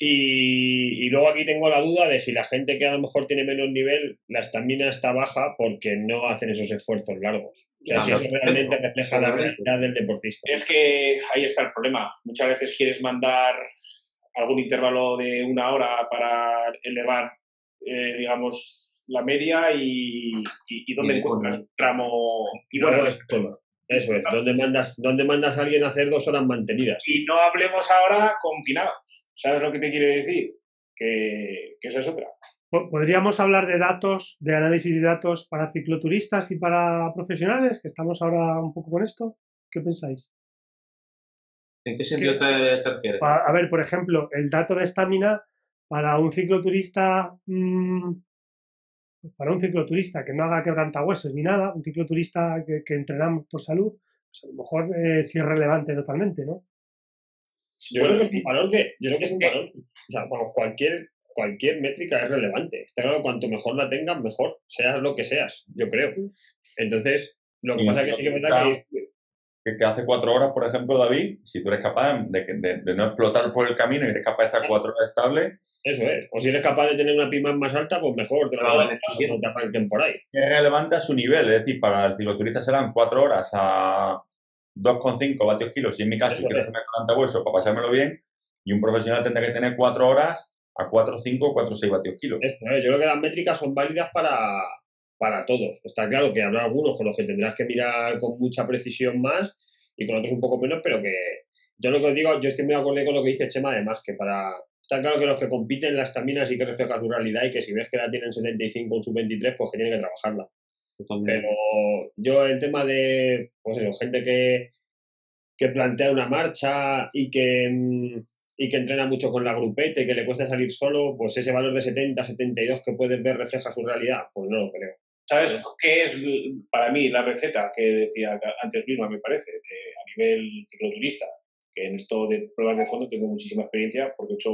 Y luego aquí tengo la duda de si la gente que a lo mejor tiene menos nivel, la estamina está baja porque no hacen esos esfuerzos largos. O sea, si eso realmente refleja la realidad del deportista. Es que ahí está el problema. Muchas veces quieres mandar algún intervalo de 1 hora para elevar, digamos, la media y ¿dónde encuentras el tramo? Y bueno, eso es, ¿dónde mandas a alguien a hacer 2 horas mantenidas? Y no hablemos ahora confinados, ¿sabes lo que te quiero decir? que esa es otra. ¿Podríamos hablar de datos, de análisis de datos para cicloturistas y para profesionales? Que estamos ahora un poco con esto. ¿Qué pensáis? ¿En qué sentido te refieres? A ver, por ejemplo, el dato de estamina para un cicloturista, que no haga quebrantahuesos ni nada, un cicloturista que entrenamos por salud, pues a lo mejor sí es relevante totalmente, ¿no? Yo creo que es un valor o sea, bueno, cualquier métrica es relevante. Está claro, cuanto mejor la tengas, mejor, seas lo que seas, yo creo. Entonces, lo que pasa es que sí que es verdad que hace 4 horas, por ejemplo, David, si tú eres capaz de no explotar por el camino y eres capaz de estar 4 horas estable. Eso es. O si eres capaz de tener una PIMA más alta, pues mejor te la no por ahí. Es relevante a su nivel, es decir, para el cicloturista serán 4 horas a 2,5 vatios kilos, y en mi caso, si quiero hacerme 40 huesos para pasármelo bien, y un profesional tendrá que tener 4 horas a 4,5 o 4,6 vatios kilos. Eso es. Yo creo que las métricas son válidas para todos. Está claro que habrá algunos con los que tendrás que mirar con mucha precisión más y con otros un poco menos, pero que yo lo que os digo, yo estoy muy de acuerdo con lo que dice Chema, además, que está claro que los que compiten la estamina sí que refleja su realidad y que si ves que la tienen 75 o sub-23, pues que tienen que trabajarla. Pero yo el tema de, pues eso, gente que plantea una marcha y que entrena mucho con la grupeta y que le cuesta salir solo, pues ese valor de 70, 72 que puedes ver refleja su realidad, pues no lo creo. ¿Sabes qué es para mí la receta que decía antes misma, me parece, a nivel cicloturista? Que en esto de pruebas de fondo tengo muchísima experiencia porque he hecho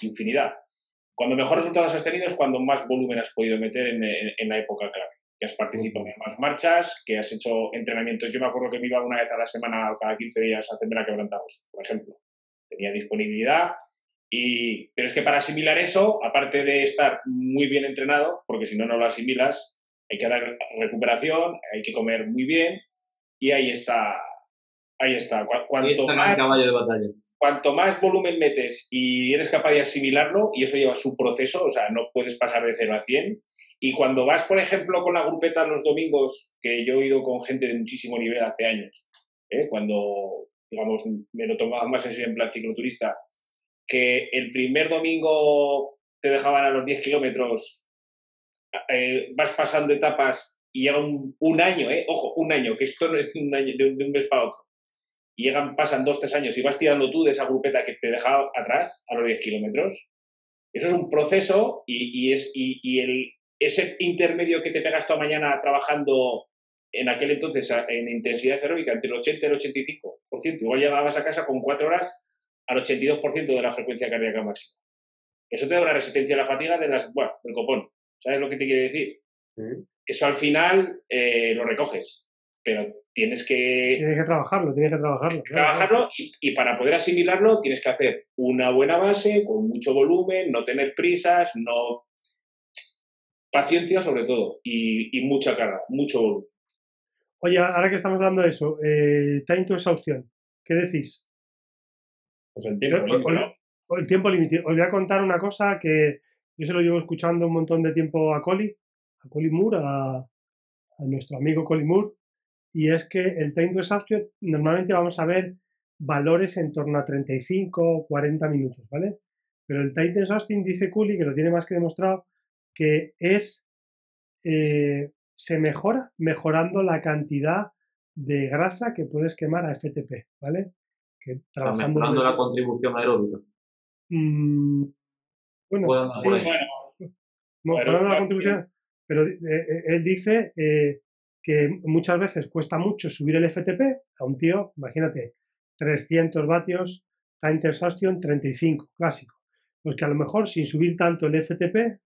infinidad. Cuando mejores resultados has tenido es cuando más volumen has podido meter en la época clave. Que has participado en más marchas, que has hecho entrenamientos. Yo me acuerdo que me iba una vez a la semana o cada 15 días a hacerme la quebrantahuesos, por ejemplo. Tenía disponibilidad, pero es que para asimilar eso, aparte de estar muy bien entrenado, porque si no, no lo asimilas, hay que dar recuperación, hay que comer muy bien y ahí está. Cuanto más volumen metes y eres capaz de asimilarlo, y eso lleva su proceso, o sea, no puedes pasar de 0 a 100. Y cuando vas, por ejemplo, con la grupeta los domingos, que yo he ido con gente de muchísimo nivel hace años, cuando, digamos, me lo tomaba más en plan cicloturista, que el primer domingo te dejaban a los 10 kilómetros, vas pasando etapas y llega un año, ojo, un año, que esto no es un año de un mes para otro. Y pasan 2-3 años y vas tirando tú de esa grupeta que te dejaba atrás a los 10 kilómetros. Eso es un proceso ese intermedio que te pegas toda mañana trabajando en aquel entonces en intensidad aeróbica entre el 80 y el 85%. Igual llegabas a casa con 4 horas al 82% de la frecuencia cardíaca máxima. Eso te da una resistencia a la fatiga del copón. ¿Sabes lo que te quiere decir? Eso al final lo recoges, pero tienes que trabajarlo. Trabajarlo y para poder asimilarlo tienes que hacer una buena base, con mucho volumen, no tener prisas, paciencia sobre todo y mucha carga, mucho volumen. Oye, ahora que estamos hablando de eso, time to exhaustión, ¿qué decís? Pues el tiempo límite, ¿no? El tiempo límite. Os voy a contar una cosa que yo se lo llevo escuchando un montón de tiempo a Colin Moore, a nuestro amigo Colin Moore, y es que el time to exhaustion normalmente vamos a ver valores en torno a 35 o 40 minutos, ¿vale? Pero el time to exhaustion, dice Cooley, que lo tiene más que demostrado, que se mejora mejorando la cantidad de grasa que puedes quemar a FTP, ¿vale? Que mejorando la contribución aeróbica. Bueno, mejorando la contribución, pero él dice que muchas veces cuesta mucho subir el FTP a un tío, imagínate, 300 vatios, time to exhaustion 35, clásico. Pues que a lo mejor sin subir tanto el FTP,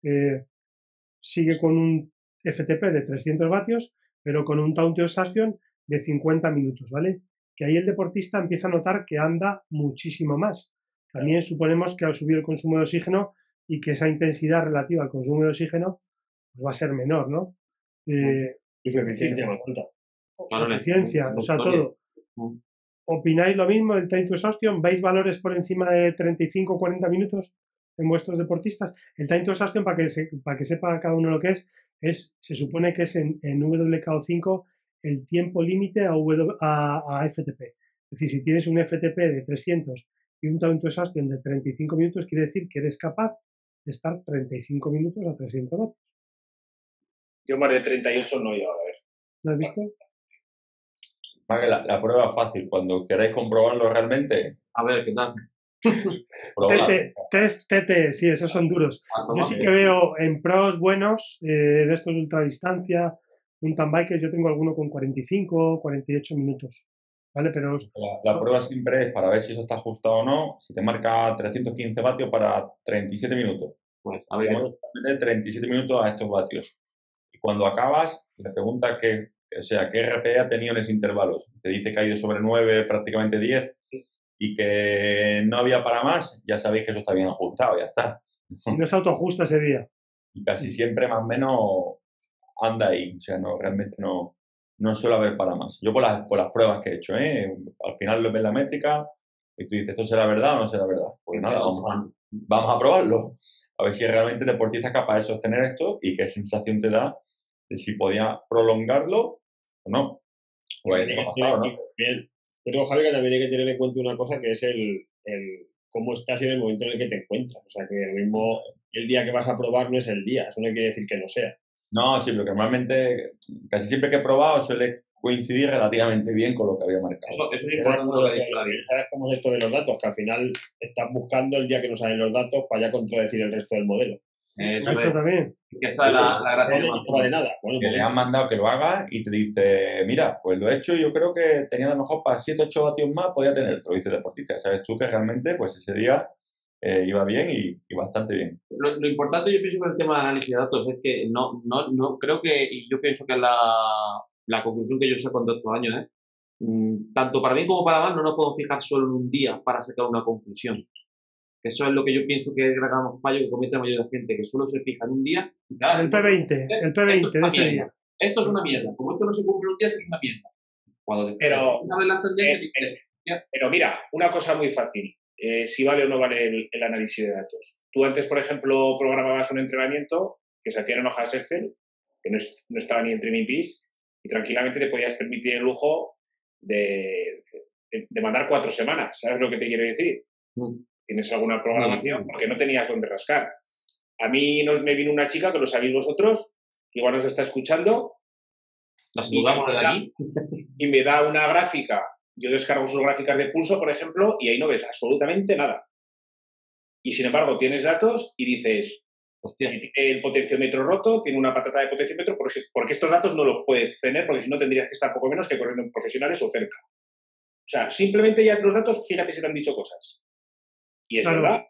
sigue con un FTP de 300 vatios, pero con un time to exhaustion de 50 minutos, ¿vale? Que ahí el deportista empieza a notar que anda muchísimo más. También suponemos que al subir el consumo de oxígeno y que esa intensidad relativa al consumo de oxígeno pues va a ser menor, ¿no? Y su eficiencia más alta. Eficiencia, o sea, todo. ¿Opináis lo mismo del time to exhaustion? ¿Veis valores por encima de 35 o 40 minutos en vuestros deportistas? El time to exhaustion, para que sepa cada uno lo que es, se supone que es en WKO5 el tiempo límite a FTP. Es decir, si tienes un FTP de 300 y un time to exhaustion de 35 minutos quiere decir que eres capaz de estar 35 minutos a 300 vatios. Yo más de 38 no he llegado a ver. ¿Lo has visto? La prueba es fácil. Cuando queráis comprobarlo realmente, A ver, ¿qué tal? Test TT, sí, esos son duros. Yo sí que veo en pros buenos de estos de ultradistancia, mountain bikers, yo tengo alguno con 45, 48 minutos. ¿Vale? Pero la prueba siempre es para ver si eso está ajustado o no. Si te marca 315 vatios para 37 minutos. Pues a ver, Vamos a meter 37 minutos a estos vatios. Y cuando acabas, le preguntas qué RPE ha tenido en ese intervalo. Te dice que ha ido sobre 9, prácticamente 10, y que no había para más, ya sabéis que eso está bien ajustado, ya está. Si no se autoajusta ese día. Y casi siempre más o menos anda ahí, o sea, realmente no suele haber para más. Yo por las pruebas que he hecho, al final lo ves la métrica y tú dices, ¿esto será verdad o no será verdad? Pues nada, vamos a probarlo. A ver si realmente el deportista es capaz de sostener esto y qué sensación te da de si podía prolongarlo o no. Pues eso ha pasado, ¿no? Bien. Yo creo, Javi, que también hay que tener en cuenta una cosa, que es el cómo estás en el momento en el que te encuentras. O sea, que lo mismo el día que vas a probar no es el día. Eso no quiere decir que no sea. No, sí, pero que normalmente, casi siempre que he probado suele coincidir relativamente bien con lo que había marcado. Eso es importante. ¿Sabes cómo es esto de los datos? Que al final estás buscando el día que no salen los datos para ya contradecir el resto del modelo. Eso también. Que esa es la gracia. No vale nada. Bueno, que le han mandado que lo haga y te dice, mira, pues lo he hecho y yo creo que tenía a lo mejor para 7, 8 vatios más, podía tener, te lo dice el deportista. Sabes tú que realmente pues ese día iba bien y bastante bien. Lo importante, yo pienso, con el tema de análisis de datos es que no creo que, y yo pienso que es la conclusión que yo saco en todos estos años, tanto para bien como para mal, no nos podemos fijar solo en un día para sacar una conclusión. Eso es lo que yo pienso que es el gran fallo que comete la mayoría de la gente, que solo se fija en un día. Claro, el P20 de ese día. Esto es una mierda. Como esto no se cumple un día, esto es una mierda. Cuando pero mira, una cosa muy fácil. Si vale o no vale el análisis de datos. Tú antes, por ejemplo, programabas un entrenamiento que se hacía en hojas Excel, que no estaba ni en Training Peaks, y tranquilamente te podías permitir el lujo de mandar 4 semanas. ¿Sabes lo que te quiero decir? Tienes alguna programación porque no tenías dónde rascar. A mí me vino una chica, que lo sabéis vosotros, que igual nos está escuchando, y me da una gráfica. Yo descargo sus gráficas de pulso, por ejemplo, y ahí no ves absolutamente nada. Y sin embargo, tienes datos y dices, hostia, el potenciómetro roto, tiene una patata de potenciómetro, porque estos datos no los puedes tener, porque si no tendrías que estar poco menos que corriendo en profesionales o cerca. O sea, simplemente ya los datos, fíjate si te han dicho cosas. Y es verdad.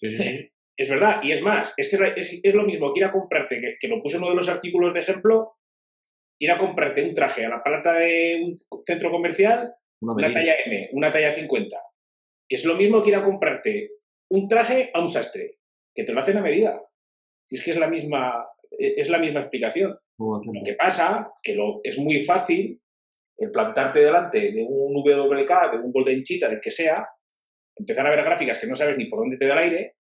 Sí. Es verdad. Y es más, es que es lo mismo que ir a comprarte, que lo puse en uno de los artículos de ejemplo, ir a comprarte un traje a la plata de un centro comercial, una talla M, una talla 50. Es lo mismo que ir a comprarte un traje a un sastre, que te lo hacen a medida. Si es que es la misma explicación. Lo que pasa, que es muy fácil plantarte delante de un WK, de un Golden Cheetah, del que sea, empezar a ver gráficas que no sabes ni por dónde te da el aire,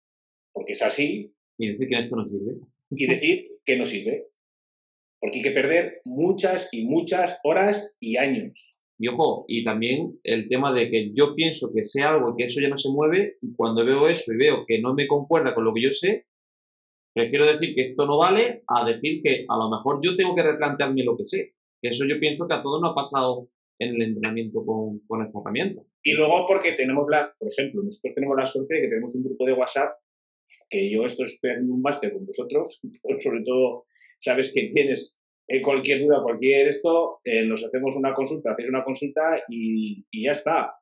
porque es así. Y decir que esto no sirve. Y decir que no sirve. Porque hay que perder muchas y muchas horas y años. Y ojo, y también el tema de que yo pienso que sé algo y que eso ya no se mueve, y cuando veo eso y veo que no me concuerda con lo que yo sé, prefiero decir que esto no vale a decir que a lo mejor yo tengo que replantearme lo que sé. Que eso yo pienso que a todos nos ha pasado en el entrenamiento con esta herramienta. Y luego porque tenemos por ejemplo, nosotros tenemos la suerte de que tenemos un grupo de WhatsApp, que yo estoy en un máster con vosotros, sobre todo sabes que tienes cualquier duda, nos hacemos una consulta, hacéis una consulta y ya está.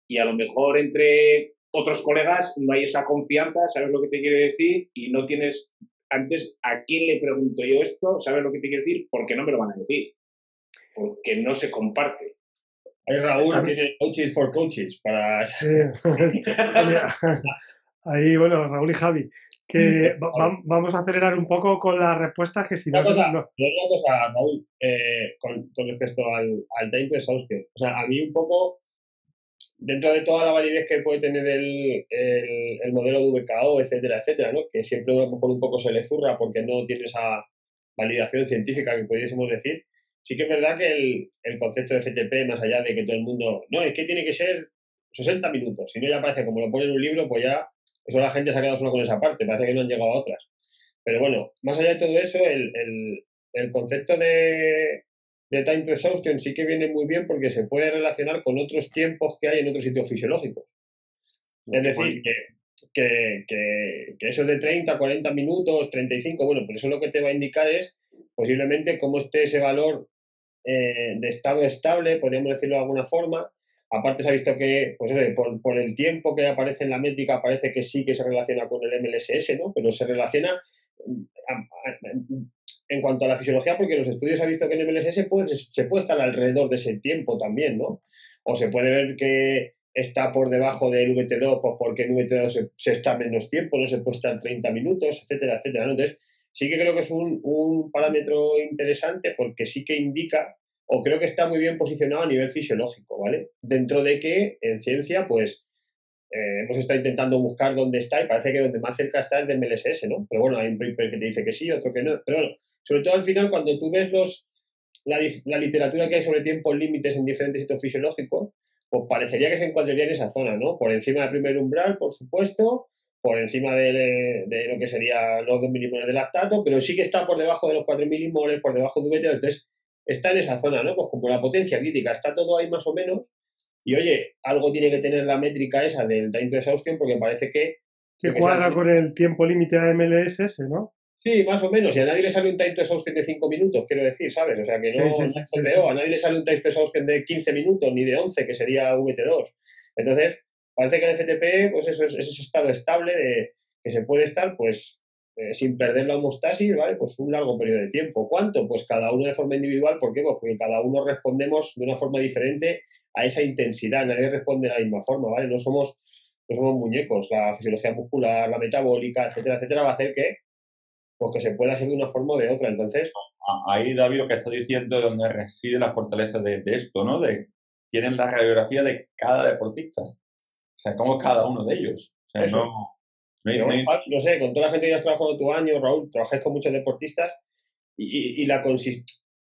Y a lo mejor entre otros colegas no hay esa confianza, ¿sabes lo que te quiero decir? Y no tienes, antes, ¿a quién le pregunto yo esto? ¿Sabes lo que te quiero decir? Porque no me lo van a decir. Porque no se comparte. Ahí Raúl tiene Coaches for Coaches para... Ahí, bueno, Raúl y Javi, que vamos a acelerar un poco con las respuestas, que si no... Una cosa, Raúl, con respecto al time to exhaustion. O sea, a mí un poco, dentro de toda la validez que puede tener el modelo de VKO, etcétera, etcétera, ¿no? Que siempre a lo mejor un poco se le zurra porque no tiene esa validación científica que pudiésemos decir. Sí que es verdad que el concepto de FTP, más allá de que todo el mundo... No, es que tiene que ser 60 minutos. Si no, ya parece, como lo pone en un libro, pues ya, eso la gente se ha quedado solo con esa parte, parece que no han llegado a otras. Pero bueno, más allá de todo eso, el concepto de time to exhaustion sí que viene muy bien porque se puede relacionar con otros tiempos que hay en otros sitios fisiológicos. Es decir, que eso de 30, 40 minutos, 35, bueno, pues eso lo que te va a indicar es posiblemente cómo esté ese valor de estado estable, podríamos decirlo de alguna forma. Aparte se ha visto que, pues por el tiempo que aparece en la métrica, parece que sí que se relaciona con el MLSS, ¿no? Pero se relaciona en cuanto a la fisiología, porque los estudios se ha visto que en MLSS se puede estar alrededor de ese tiempo también, ¿no? O se puede ver que está por debajo del VT2, pues porque en VT2 se está menos tiempo, no se puede estar 30 minutos, etcétera, etcétera, ¿no? Entonces, sí que creo que es un parámetro interesante porque sí que indica, o creo que está muy bien posicionado a nivel fisiológico, ¿vale? Dentro de que en ciencia, pues, hemos estado intentando buscar dónde está y parece que donde más cerca está es de MLSS, ¿no? Pero bueno, hay un paper que te dice que sí, otro que no. Pero bueno, sobre todo al final, cuando tú ves la literatura que hay sobre tiempos límites en diferentes sitios fisiológicos, pues parecería que se encuadraría en esa zona, ¿no? Por encima del primer umbral, por supuesto, por encima de lo que serían los 2 milimoles de lactato, pero sí que está por debajo de los 4 milimoles, por debajo de VT2, entonces está en esa zona, ¿no? Pues como la potencia crítica está todo ahí más o menos, y oye, algo tiene que tener la métrica esa del time to exhaustion porque parece que cuadra con el tiempo límite a MLSS, ¿no? Sí, más o menos. Y a nadie le sale un time to exhaustion de 5 minutos, quiero decir, ¿sabes? O sea, que no Sí. a nadie le sale un time to exhaustion de 15 minutos ni de 11, que sería VT2. Entonces, parece que el FTP, pues eso es ese estado estable de que se puede estar, pues, sin perder la homeostasis, ¿vale? Pues un largo periodo de tiempo. ¿Cuánto? Pues cada uno de forma individual. ¿Por qué? Pues porque cada uno respondemos de una forma diferente a esa intensidad. Nadie responde de la misma forma, ¿vale? No somos muñecos. La fisiología muscular, la metabólica, etcétera, etcétera, va a hacer que pues que se puede hacer de una forma o de otra. Entonces, ahí, David, lo que está diciendo es donde reside la fortaleza de esto, ¿no? Tienen la radiografía de cada deportista. O sea, cómo es cada uno de ellos. O sea, no sé, con toda la gente que has trabajado tu año, Raúl, trabajáis con muchos deportistas y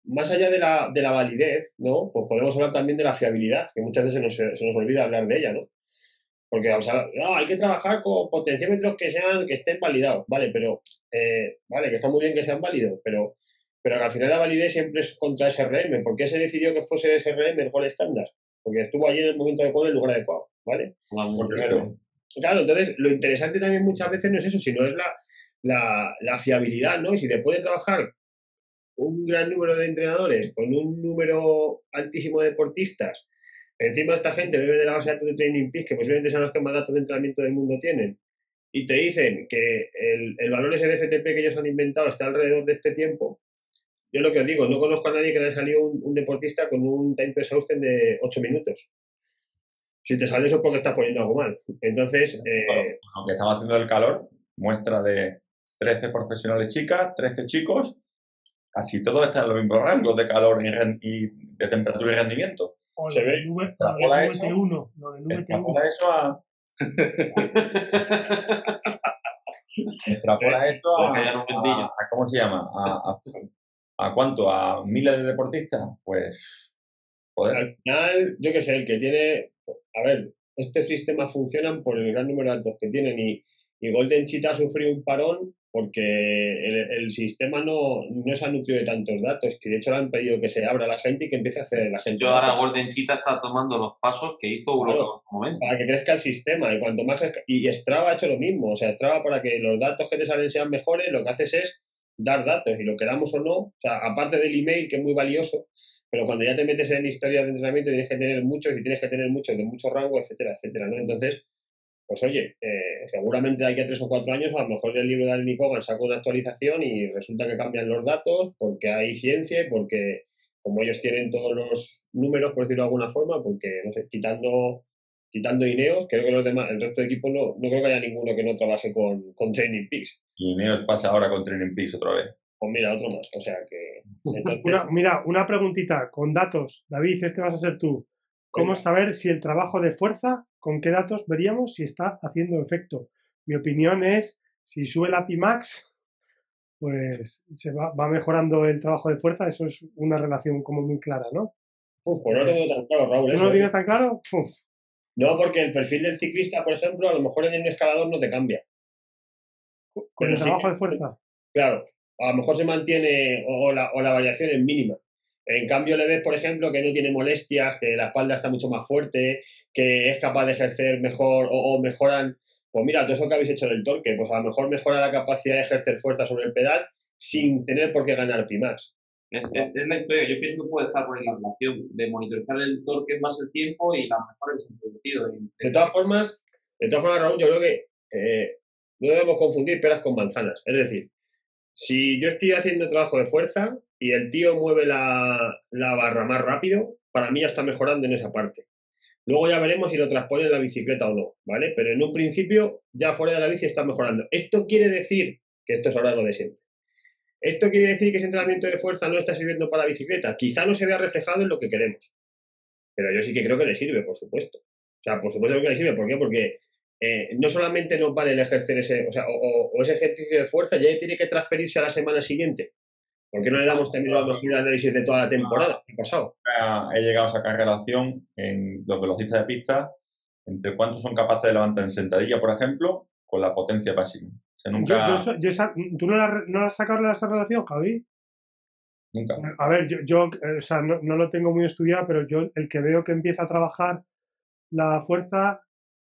más allá de la validez, ¿no? Pues podemos hablar también de la fiabilidad, que muchas veces se nos olvida hablar de ella, ¿no? Porque vamos a no, hay que trabajar con potenciómetros que estén validados, ¿vale? Pero, vale, que está muy bien que sean válidos, pero que al final la validez siempre es contra SRM. ¿Por qué se decidió que fuese SRM el gol estándar? Porque estuvo allí en el momento adecuado, en el lugar adecuado, ¿vale? Claro, entonces lo interesante también muchas veces no es eso, sino es la fiabilidad, ¿no? Y si te puede trabajar un gran número de entrenadores con un número altísimo de deportistas, encima esta gente bebe de la base de datos de Training Peaks, que posiblemente son los que más datos de entrenamiento del mundo tienen, y te dicen que el valor ese de FTP que ellos han inventado está alrededor de este tiempo. Yo lo que os digo, no conozco a nadie que le haya salido un deportista con un time to exhaustion de 8 minutos. Si te sale eso es porque estás poniendo algo mal. Entonces... aunque estamos haciendo el calor, muestra de 13 profesionales chicas, 13 chicos, casi todos están en los mismos rangos de calor y de temperatura y rendimiento. O se ve extrapola eso, eso a... extrapola esto a ¿cómo se llama? ¿A cuánto? ¿A miles de deportistas? Pues, joder. Al final, yo qué sé, el que tiene... A ver, este sistema funcionan por el gran número de datos que tienen y Golden Cheetah ha sufrido un parón porque el sistema no se ha nutrido de tantos datos, que de hecho le han pedido que se abra la gente y que empiece a hacer la gente. Yo ahora Golden Cheetah está tomando los pasos que hizo Uloca en su momento. Para que crezca el sistema y cuanto más... Y Strava ha hecho lo mismo, o sea, Strava para que los datos que te salen sean mejores, lo que haces es dar datos y lo queramos o no, o sea, aparte del email que es muy valioso, pero cuando ya te metes en historias de entrenamiento tienes que tener muchos y tienes que tener muchos de mucho rango, etcétera, etcétera, ¿no? Entonces, pues oye, seguramente de aquí a 3 o 4 años a lo mejor el libro de Allen y Cogan saca una actualización y resulta que cambian los datos porque hay ciencia y porque como ellos tienen todos los números, por decirlo de alguna forma, porque, no sé, quitando Ineos, creo que los demás, el resto de equipos no creo que haya ninguno que no trabaje con Training Peaks. Y Ineos pasa ahora con Training Peaks otra vez. Pues mira, otro más, o sea que... Entonces... una preguntita, con datos, David, este vas a ser tú. ¿Cómo saber si el trabajo de fuerza, con qué datos veríamos si está haciendo efecto? Mi opinión es, si sube la Pimax, pues se va mejorando el trabajo de fuerza, eso es una relación como muy clara, ¿no? Pues no lo tengo tan claro, Raúl. ¿No lo tienes tan claro? No, porque el perfil del ciclista, por ejemplo, a lo mejor en un escalador no te cambia. Con el trabajo de fuerza. Claro, a lo mejor se mantiene o la variación es mínima. En cambio, le ves, por ejemplo, que no tiene molestias, que la espalda está mucho más fuerte, que es capaz de ejercer mejor o mejoran. Pues mira, todo eso que habéis hecho del torque, pues a lo mejor mejora la capacidad de ejercer fuerza sobre el pedal sin tener por qué ganar Pimax. Es la historia. Yo pienso que puede estar por ahí la relación de monitorizar el torque más el tiempo y las mejoras que se han producido. De todas formas, Raúl, yo creo que no debemos confundir peras con manzanas. Es decir, si yo estoy haciendo trabajo de fuerza y el tío mueve la barra más rápido, para mí ya está mejorando en esa parte. Luego ya veremos si lo transpone en la bicicleta o no, ¿vale? Pero en un principio, ya fuera de la bici está mejorando. Esto quiere decir, que esto es ahora lo de siempre, esto quiere decir que ese entrenamiento de fuerza no está sirviendo para la bicicleta. Quizá no se vea reflejado en lo que queremos, pero yo sí que creo que le sirve, por supuesto. O sea, por supuesto que le sirve. ¿Por qué? Porque no solamente nos vale el ejercer ese, o ese ejercicio de fuerza, ya tiene que transferirse a la semana siguiente. ¿Por qué no le damos también a lo mejor un análisis de toda la temporada que ha pasado? He llegado a sacar relación en los velocistas de pista entre cuántos son capaces de levantar en sentadilla, por ejemplo, con la potencia máxima. O sea, nunca... ¿Tú no la has sacado esa relación, Javi? Nunca. A ver, o sea, no lo tengo muy estudiado, pero yo el que veo que empieza a trabajar la fuerza,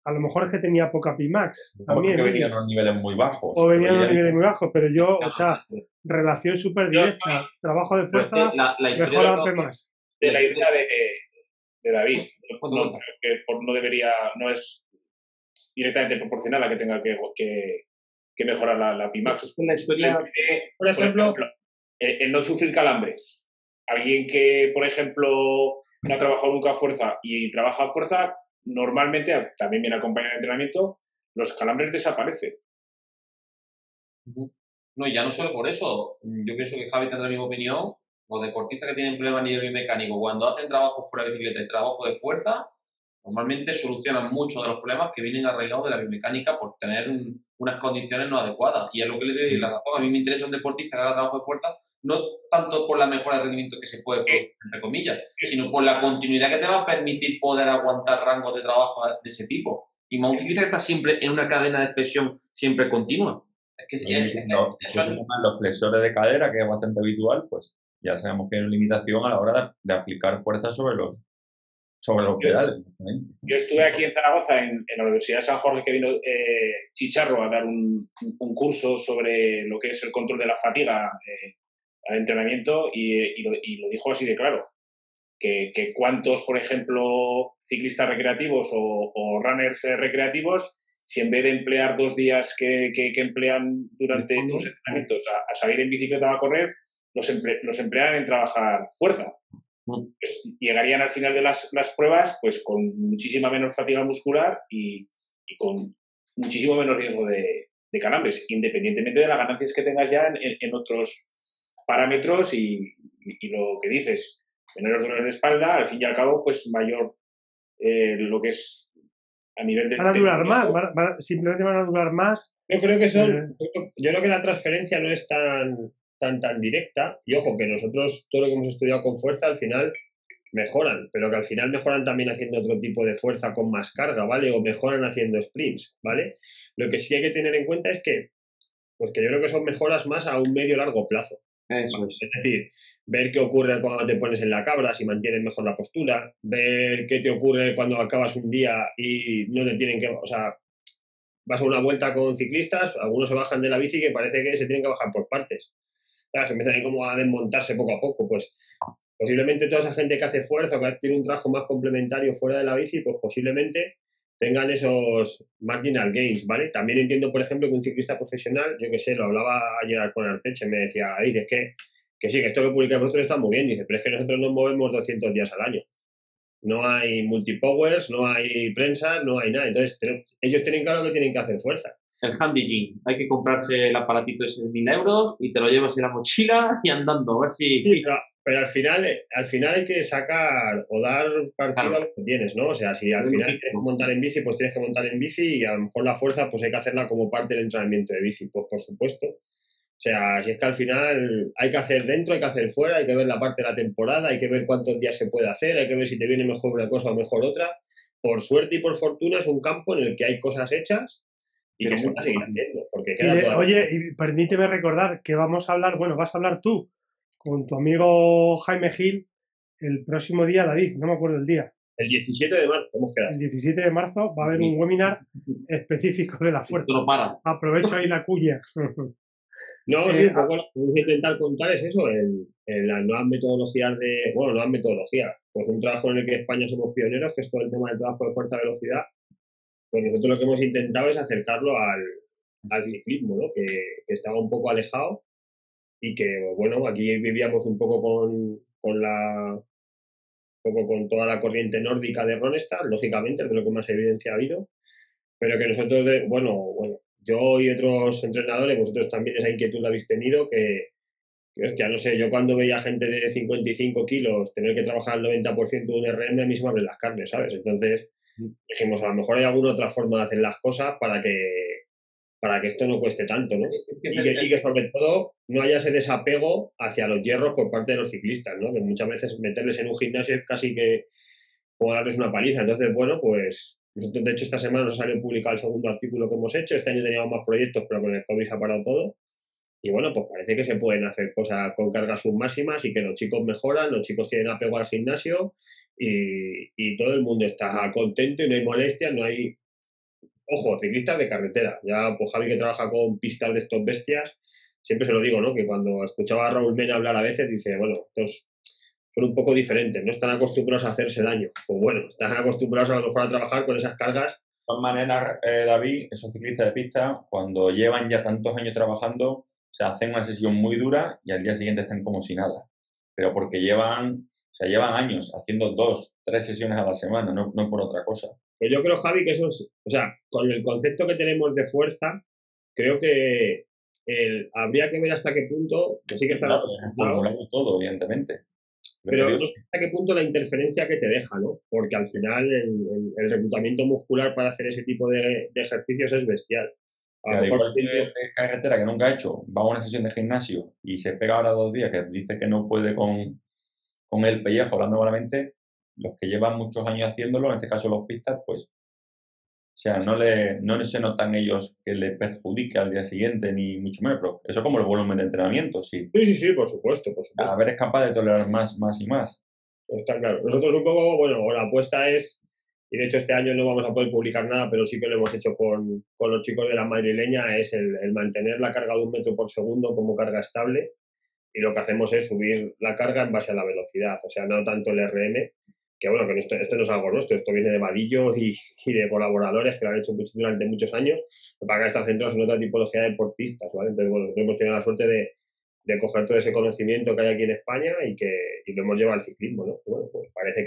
a lo mejor es que tenía poca Pimax. También, porque venían a unos niveles muy bajos. O venían a unos niveles muy bajos, pero yo, o sea, relación súper directa, trabajo de fuerza, mejora Pimax. De la idea de David, no es directamente proporcional a que tenga que mejorar la Pimax. La historia, por ejemplo, el no sufrir calambres. Alguien que, por ejemplo, no ha trabajado nunca fuerza y trabaja fuerza, normalmente, también viene acompañado de entrenamiento, los calambres desaparecen. No, y ya no solo por eso. Yo pienso que Javi tendrá la misma opinión. Los deportistas que tienen problemas a nivel biomecánico, cuando hacen trabajo fuera de bicicleta y trabajo de fuerza, normalmente solucionan muchos de los problemas que vienen arraigados de la biomecánica por tener unas condiciones no adecuadas. Y es lo que le doy la razón. A mí me interesa un deportista que haga trabajo de fuerza, no tanto por la mejora de rendimiento que se puede producir, entre comillas, sino por la continuidad que te va a permitir poder aguantar rangos de trabajo de ese tipo. Y más un ciclista que está siempre en una cadena de flexión siempre continua. Los flexores de cadera, que es bastante habitual, pues ya sabemos que hay una limitación a la hora de aplicar fuerza sobre los pedales. Yo estuve aquí en Zaragoza, en la Universidad de San Jorge, que vino Chicharro a dar un curso sobre lo que es el control de la fatiga al entrenamiento y lo dijo así de claro, que cuántos, por ejemplo, ciclistas recreativos o runners recreativos, si en vez de emplear 2 días que emplean durante sus entrenamientos a salir en bicicleta o a correr, los emplean en trabajar fuerza. Pues llegarían al final de las pruebas pues con muchísima menos fatiga muscular y con muchísimo menos riesgo de calambres, independientemente de las ganancias que tengas ya en otros parámetros y lo que dices, menores dolores de espalda, al fin y al cabo, pues mayor lo que es a nivel de... Van a durar más, simplemente van a durar más. Yo creo que la transferencia no es tan directa, y ojo, que nosotros todo lo que hemos estudiado con fuerza al final mejoran, pero que al final mejoran también haciendo otro tipo de fuerza con más carga, ¿vale? O mejoran haciendo sprints, ¿vale? Lo que sí hay que tener en cuenta es que yo creo que son mejoras más a un medio-largo plazo. Eso es. Es decir, ver qué ocurre cuando te pones en la cabra, si mantienes mejor la postura, ver qué te ocurre cuando acabas un día y no te tienen que... O sea, vas a una vuelta con ciclistas, algunos se bajan de la bici que parece que se tienen que bajar por partes. Claro, se empiezan ahí como a desmontarse poco a poco, pues posiblemente toda esa gente que hace fuerza o que tiene un trabajo más complementario fuera de la bici, pues posiblemente tengan esos marginal gains, ¿vale? También entiendo, por ejemplo, que un ciclista profesional, yo que sé, lo hablaba ayer con Arteche, me decía, ay, es que sí, que esto que publica vosotros está muy bien, dice, pero es que nosotros nos movemos 200 días al año. No hay multipowers, no hay prensa, no hay nada. Entonces, ellos tienen claro que tienen que hacer fuerza. El handy gym. Hay que comprarse el aparatito ese de 1.000 euros y te lo llevas en la mochila y andando, a ver si... Sí, pero al final hay que sacar o dar partido a lo que tienes, ¿no? O sea, si al final tienes que montar en bici, pues tienes que montar en bici y a lo mejor la fuerza pues hay que hacerla como parte del entrenamiento de bici, pues por supuesto. O sea, si es que al final hay que hacer dentro, hay que hacer fuera, hay que ver la parte de la temporada, hay que ver cuántos días se puede hacer, hay que ver si te viene mejor una cosa o mejor otra, por suerte y por fortuna, es un campo en el que hay cosas hechas y que se van a seguir haciendo. Porque queda oye, y permíteme recordar que vamos a hablar, bueno, vas a hablar tú con tu amigo Jaime Gil el próximo día, David, no me acuerdo el día. El 17 de marzo hemos quedado. El 17 de marzo va a haber un webinar específico de la fuerza. No para. Aprovecho ahí la cuña. No, sí, un poco lo que vamos a intentar contar es eso, en las nuevas metodologías nuevas metodologías. Pues un trabajo en el que España somos pioneros, que es todo el tema del trabajo de fuerza-velocidad. Pues nosotros lo que hemos intentado es acercarlo al ciclismo, ¿no? Que estaba un poco alejado y que, bueno, aquí vivíamos un poco con toda la corriente nórdica de Ronestad, lógicamente, es de lo que más evidencia ha habido, pero que nosotros, yo y otros entrenadores, vosotros también esa inquietud la habéis tenido, que hostia, no sé, yo cuando veía gente de 55 kilos tener que trabajar el 90% de un RM, a mí se me abren las carnes, ¿sabes? Entonces dijimos, a lo mejor hay alguna otra forma de hacer las cosas para que esto no cueste tanto, ¿no? Y que sobre todo no haya ese desapego hacia los hierros por parte de los ciclistas, ¿no? Que muchas veces meterles en un gimnasio es casi que como darles una paliza. Entonces, bueno, pues nosotros, de hecho, esta semana nos salió publicado el segundo artículo que hemos hecho. Este año teníamos más proyectos, pero con el COVID se ha parado todo. Y bueno, pues parece que se pueden hacer cosas con cargas submáximas y que los chicos mejoran, los chicos tienen apego al gimnasio y todo el mundo está contento y no hay molestias, no hay... Ojo, ciclistas de carretera. Ya, pues Javi, que trabaja con pistas de estos bestias, siempre se lo digo, ¿no? Que cuando escuchaba a Raúl Mena hablar a veces, dice, bueno, estos son un poco diferentes, no están acostumbrados a hacerse daño. Pues bueno, están acostumbrados a lo mejor a trabajar con esas cargas. De todas maneras, David, esos ciclistas de pista, cuando llevan ya tantos años trabajando, se hacen una sesión muy dura y al día siguiente están como si nada. Pero porque llevan años haciendo 2, 3 sesiones a la semana, no por otra cosa. Pues yo creo, Javi, que eso es, o sea, con el concepto que tenemos de fuerza, creo que habría que ver hasta qué punto, que sí que está formulado todo, evidentemente. Pero no sé hasta qué punto la interferencia que te deja, ¿no? Porque al final el reclutamiento muscular para hacer ese tipo de ejercicios es bestial. A lo mejor de carretera que nunca ha hecho, va a una sesión de gimnasio y se pega ahora 2 días que dice que no puede con el pellejo, hablando malamente, los que llevan muchos años haciéndolo, en este caso los pistas, pues, o sea, no se notan ellos que le perjudique al día siguiente, ni mucho menos, pero eso como el volumen de entrenamiento, sí. Sí, por supuesto. A ver, es capaz de tolerar más y más. Está claro. Nosotros un poco, bueno, la apuesta es, y de hecho este año no vamos a poder publicar nada, pero sí que lo hemos hecho con los chicos de la madrileña, es el mantener la carga de 1 metro por segundo como carga estable, y lo que hacemos es subir la carga en base a la velocidad, o sea, no tanto el RM, que bueno, que esto no es algo nuestro, esto viene de Vadillo y de colaboradores que lo han hecho durante muchos años, para que están centrados en otra tipología de deportistas, ¿vale? Entonces, bueno, nosotros hemos tenido la suerte de coger todo ese conocimiento que hay aquí en España y lo hemos llevado al ciclismo, ¿no? Bueno, pues parece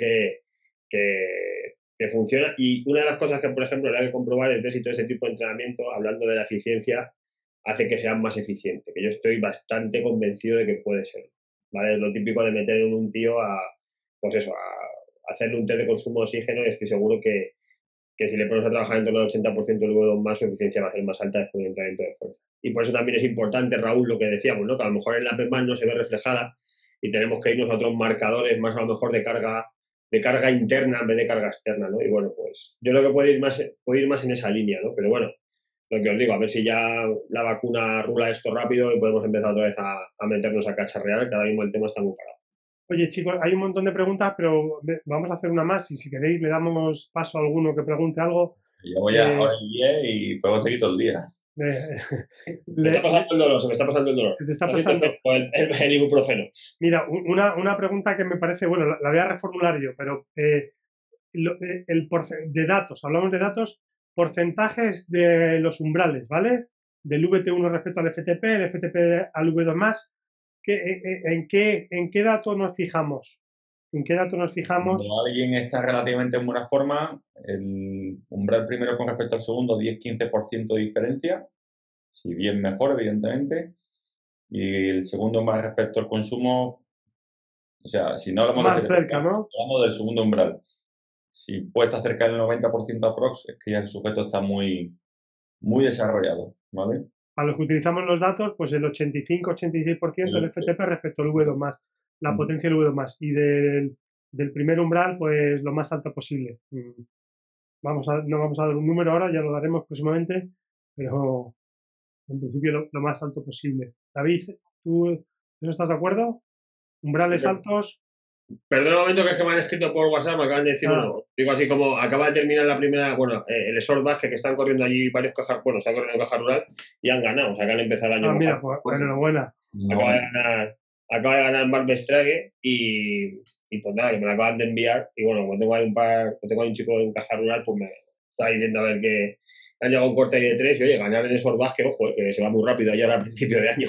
que funciona. Y una de las cosas que, por ejemplo, hay que comprobar es ver si todo ese tipo de entrenamiento, hablando de la eficiencia, hace que sean más eficientes, que yo estoy bastante convencido de que puede ser, ¿vale? Es lo típico de meter en un tío a hacerle un test de consumo de oxígeno y estoy seguro que si le ponemos a trabajar en torno al 80% del V2 más, su eficiencia va a ser más alta después del entrenamiento de fuerza. Y por eso también es importante, Raúl, lo que decíamos, ¿no? Que a lo mejor en la PEMAN no se ve reflejada y tenemos que irnos a otros marcadores más a lo mejor de carga interna en vez de carga externa, ¿no? Y bueno, pues yo creo que puede ir más en esa línea, ¿no? Pero bueno, lo que os digo, a ver si ya la vacuna rula esto rápido y podemos empezar otra vez a meternos a cacharrear, que ahora mismo el tema está muy parado. Oye, chicos, hay un montón de preguntas, pero vamos a hacer una más y si queréis le damos paso a alguno que pregunte algo. Yo voy a hora y 10 y puedo seguir todo el día. Me está pasando el dolor, se me está pasando el dolor. Se te está pasando el ibuprofeno. Mira, una pregunta que me parece, bueno, la voy a reformular yo, pero de datos, hablamos de datos, porcentajes de los umbrales, ¿vale? Del VT1 respecto al FTP, el FTP al V2+, ¿en qué dato nos fijamos? ¿En qué dato nos fijamos? Cuando alguien está relativamente en buena forma, el umbral primero con respecto al segundo, 10-15% de diferencia, si 10 mejor, evidentemente, y el segundo más respecto al consumo, o sea, si no hablamos más cerca, ¿no? Hablamos del segundo umbral. Si puede estar cerca del 90% aprox, es que ya el sujeto está muy, muy desarrollado, ¿vale? Para los que utilizamos los datos, pues el 85-86% del FTP respecto al V2+, la potencia del V2+, y del primer umbral, pues lo más alto posible. no vamos a dar un número ahora, ya lo daremos próximamente, pero en principio lo más alto posible. David, ¿tú eso estás de acuerdo? ¿Umbrales altos? Perdón un momento, que es que me han escrito por WhatsApp, me acaban de decir, bueno, digo así como, acaba de terminar la primera, bueno, el Sport Basket, que están corriendo allí varios cajas, bueno, está corriendo Caja Rural y han ganado, o sea, que han empezado el año. Mira, pues enhorabuena. Acaba de ganar Marc Bestrague y pues nada, que me la acaban de enviar y bueno, como tengo ahí un chico en Caja Rural, pues me está yendo a ver que han llegado un corte ahí de 3 y oye, ganar en el Sport Basket, ojo, que se va muy rápido ayer al principio de año.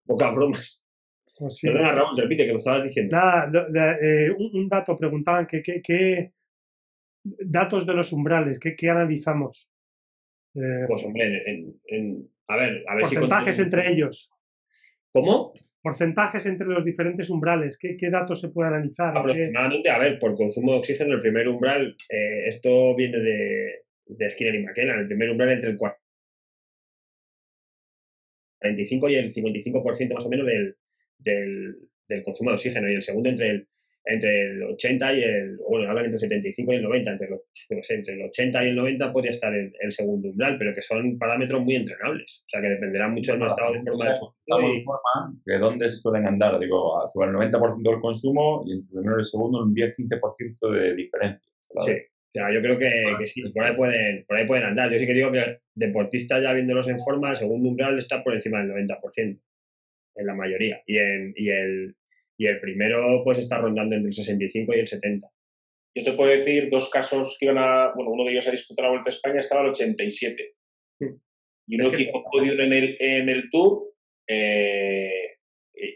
Pocas bromas. Pues sí. Perdona, Raúl, repite, que me estabas diciendo. Nada, un dato, preguntaban qué datos de los umbrales, qué analizamos. Pues hombre, a ver porcentajes si entre ellos. ¿Cómo? Porcentajes entre los diferentes umbrales, ¿qué datos se pueden analizar? Aproximadamente, a ver, por consumo de oxígeno, el primer umbral, esto viene de Skinner y McKenna, el primer umbral entre el 45 y el 55% más o menos del consumo de oxígeno, y el segundo entre el 80 y bueno, hablan entre el 75 y el 90, entre el 80 y el 90 podría estar el segundo umbral, pero que son parámetros muy entrenables, o sea que dependerá mucho de nuestro estado de forma de dónde suelen andar, digo, sobre el 90% del consumo y entre el primero y el segundo un 10-15% de diferencia. Sí, o sea, yo creo que sí, por ahí pueden andar. Yo sí que digo que deportistas ya viéndolos en forma, el segundo umbral está por encima del 90%, en la mayoría, y el primero pues está rondando entre el 65 y el 70. Yo te puedo decir dos casos que iban uno de ellos a disputar la Vuelta a España, estaba al 87. Y uno que hizo podio en el Tour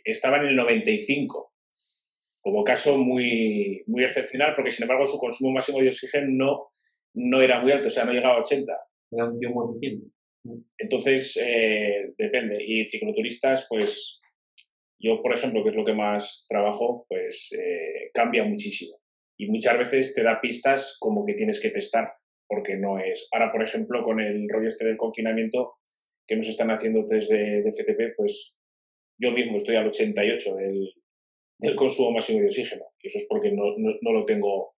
estaba en el 95. Como caso muy, muy excepcional, porque sin embargo su consumo máximo de oxígeno no era muy alto, o sea, no llegaba a 80. Era un tío muy pequeño. Entonces, depende. Y cicloturistas, pues yo, por ejemplo, que es lo que más trabajo, pues cambia muchísimo. Y muchas veces te da pistas como que tienes que testar, porque no es... Ahora, por ejemplo, con el rollo este del confinamiento, que nos están haciendo test de FTP, pues yo mismo estoy al 88 del consumo máximo de oxígeno. Y eso es porque no lo tengo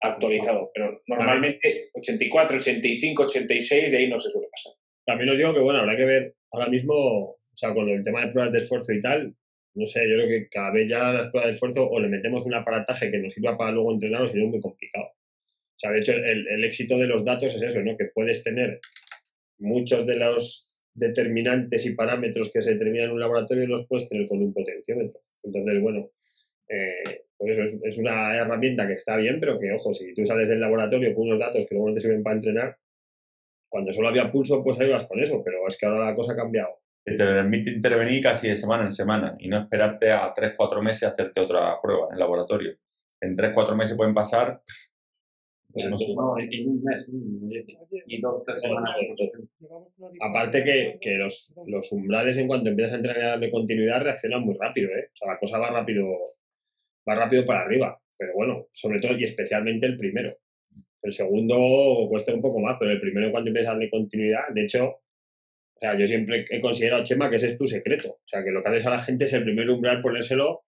actualizado. Pero normalmente 84, 85, 86, de ahí no se suele pasar. También os digo que, bueno, habrá que ver ahora mismo, o sea, con el tema de pruebas de esfuerzo y tal, no sé, yo creo que cada vez ya las pruebas de esfuerzo o le metemos un aparataje que nos sirva para luego entrenar o si no es muy complicado. O sea, de hecho, el éxito de los datos es eso, ¿no? Que puedes tener muchos de los determinantes y parámetros que se determinan en un laboratorio y los puedes tener con un potenciómetro. Entonces, bueno, pues eso es una herramienta que está bien, pero que, ojo, si tú sales del laboratorio con unos datos que luego no te sirven para entrenar, cuando solo había pulso, pues ahí vas con eso, pero es que ahora la cosa ha cambiado. Te permite intervenir casi de semana en semana y no esperarte a 3-4 meses a hacerte otra prueba en laboratorio. En 3-4 meses pueden pasar... No sé, en un mes y 2-3 semanas. Aparte que los umbrales, en cuanto empiezas a entrenar de continuidad, reaccionan muy rápido, ¿eh? O sea, la cosa va rápido para arriba, pero bueno, sobre todo y especialmente el primero. El segundo cuesta un poco más, pero el primero, cuando empiezas a darle continuidad, de hecho, o sea, yo siempre he considerado, Chema, que ese es tu secreto. O sea, que lo que haces a la gente es el primer umbral ponérselo